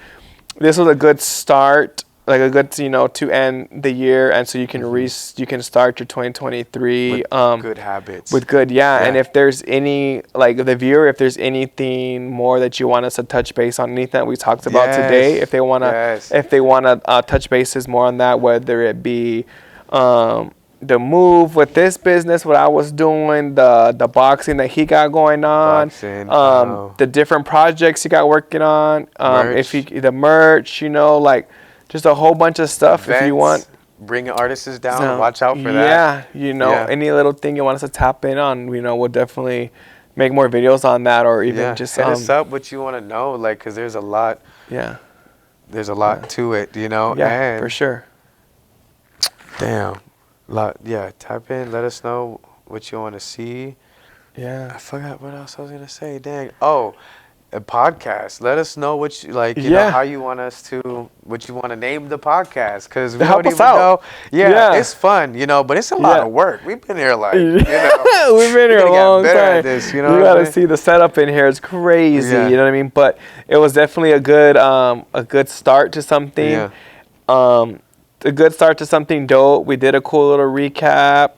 [SPEAKER 2] start. Like a good, to end the year, and so you can you can start your 2023
[SPEAKER 1] with good habits.
[SPEAKER 2] And if there's any, like the viewer, if there's anything more that you want us to touch base on, anything that we talked about today, if they wanna touch bases more on that, whether it be the move with this business, what I was doing, the boxing that he got going on, the different projects he got working on, the merch, like. Just a whole bunch of stuff. Events, if you want.
[SPEAKER 1] Bring artists down. Watch out for that.
[SPEAKER 2] Any little thing you want us to tap in on, we'll definitely make more videos on that, or even just
[SPEAKER 1] hit us up what you want to know, like, because there's a lot. There's a lot to it,
[SPEAKER 2] and for sure.
[SPEAKER 1] Damn. Tap in. Let us know what you want to see. I forgot what else I was gonna say. Dang. Oh. A podcast. Let us know what you like. How you want us to, what you want to name the podcast, because we don't even know. It's fun, but it's a lot of work. We've been here like,
[SPEAKER 2] we've been here a long time. This, you gotta see the setup in here. It's crazy. You know what I mean? But it was definitely a good start to something. A good start to something dope. We did a cool little recap.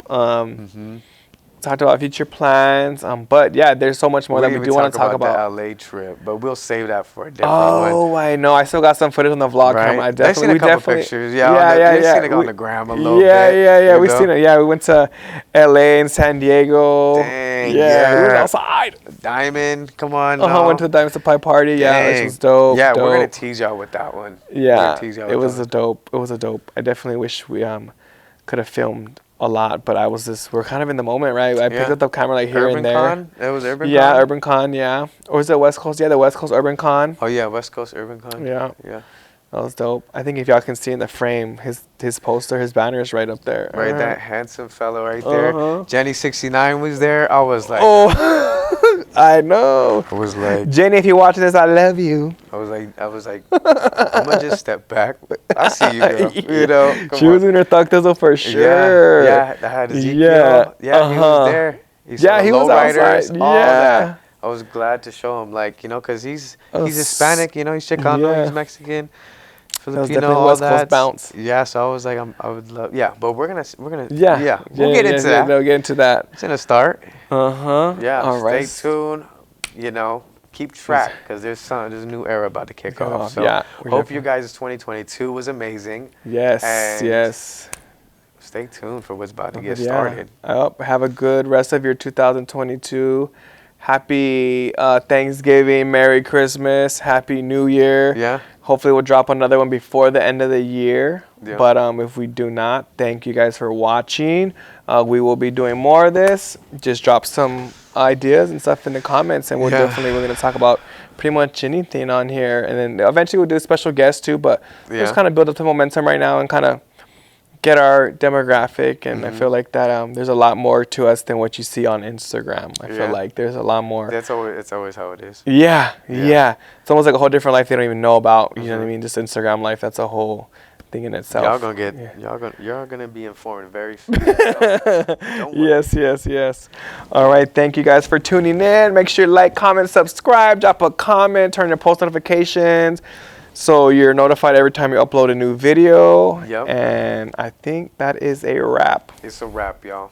[SPEAKER 2] Talked about future plans, but there's so much more that we do want to talk about.
[SPEAKER 1] The LA trip, but we'll save that for a different one.
[SPEAKER 2] Oh, I know. I still got some footage on the vlog.
[SPEAKER 1] Right? I've seen a couple pictures. We've seen it on the gram a little bit.
[SPEAKER 2] Yeah. We've seen it. We went to LA and San Diego.
[SPEAKER 1] Dang,
[SPEAKER 2] we were outside.
[SPEAKER 1] Diamond, come on.
[SPEAKER 2] Went to the Diamond Supply party. Which was dope.
[SPEAKER 1] We're gonna tease y'all with that one.
[SPEAKER 2] It was a dope. I definitely wish we could have filmed a lot, but we're kind of in the moment, right? I picked up the camera like here and there.
[SPEAKER 1] Urban Con? It was Urban Con?
[SPEAKER 2] Yeah, Urban Con, Or was it West Coast? Yeah, the West Coast Urban Con.
[SPEAKER 1] Oh yeah, West Coast Urban Con.
[SPEAKER 2] Yeah. That was dope. I think if y'all can see in the frame, his poster, his banner is right up there.
[SPEAKER 1] Right, that handsome fellow right there. Jenny 69 was there. I was like,
[SPEAKER 2] I know.
[SPEAKER 1] I was like,
[SPEAKER 2] Jenny, if you're watching this, I love you.
[SPEAKER 1] I was like, I'm gonna just step back. I see you, girl.
[SPEAKER 2] She was in her thug thizzle for sure.
[SPEAKER 1] Yeah, I had Ezekiel. He was there.
[SPEAKER 2] He was outside.
[SPEAKER 1] All that. I was glad to show him, like, because he's Hispanic, he's Chicano, he's Mexican. Filipino, all
[SPEAKER 2] West
[SPEAKER 1] that.
[SPEAKER 2] Coast bounce.
[SPEAKER 1] Yeah, so I was like, I would love. Yeah, but we'll get into that.
[SPEAKER 2] We'll get into that.
[SPEAKER 1] It's gonna start.
[SPEAKER 2] Uh-huh.
[SPEAKER 1] Yeah.
[SPEAKER 2] All right.
[SPEAKER 1] Stay tuned. You know, keep track because there's a new era about to kick off. So
[SPEAKER 2] yeah,
[SPEAKER 1] hope you guys' 2022 was amazing.
[SPEAKER 2] Yes.
[SPEAKER 1] And
[SPEAKER 2] yes.
[SPEAKER 1] Stay tuned for what's about to get started.
[SPEAKER 2] Have a good rest of your 2022. Happy Thanksgiving, Merry Christmas, Happy New Year.
[SPEAKER 1] Yeah.
[SPEAKER 2] Hopefully we'll drop another one before the end of the year.
[SPEAKER 1] Yeah.
[SPEAKER 2] But if we do not, thank you guys for watching. We will be doing more of this. Just drop some ideas and stuff in the comments, and we're going to talk about pretty much anything on here. And then eventually we'll do a special guest too, but just kind of build up the momentum right now and kind of get our demographic. And I feel like that there's a lot more to us than what you see on Instagram. I feel like there's a lot more.
[SPEAKER 1] It's always how it is.
[SPEAKER 2] Yeah. It's almost like a whole different life they don't even know about. You know what I mean? Just Instagram life. That's a whole thing in itself.
[SPEAKER 1] Y'all gonna be informed very soon. Don't worry.
[SPEAKER 2] Yes. All right. Thank you guys for tuning in. Make sure you like, comment, subscribe, drop a comment, turn your post notifications, so you're notified every time you upload a new video.
[SPEAKER 1] Yep.
[SPEAKER 2] And I think that is a wrap.
[SPEAKER 1] It's a wrap, y'all.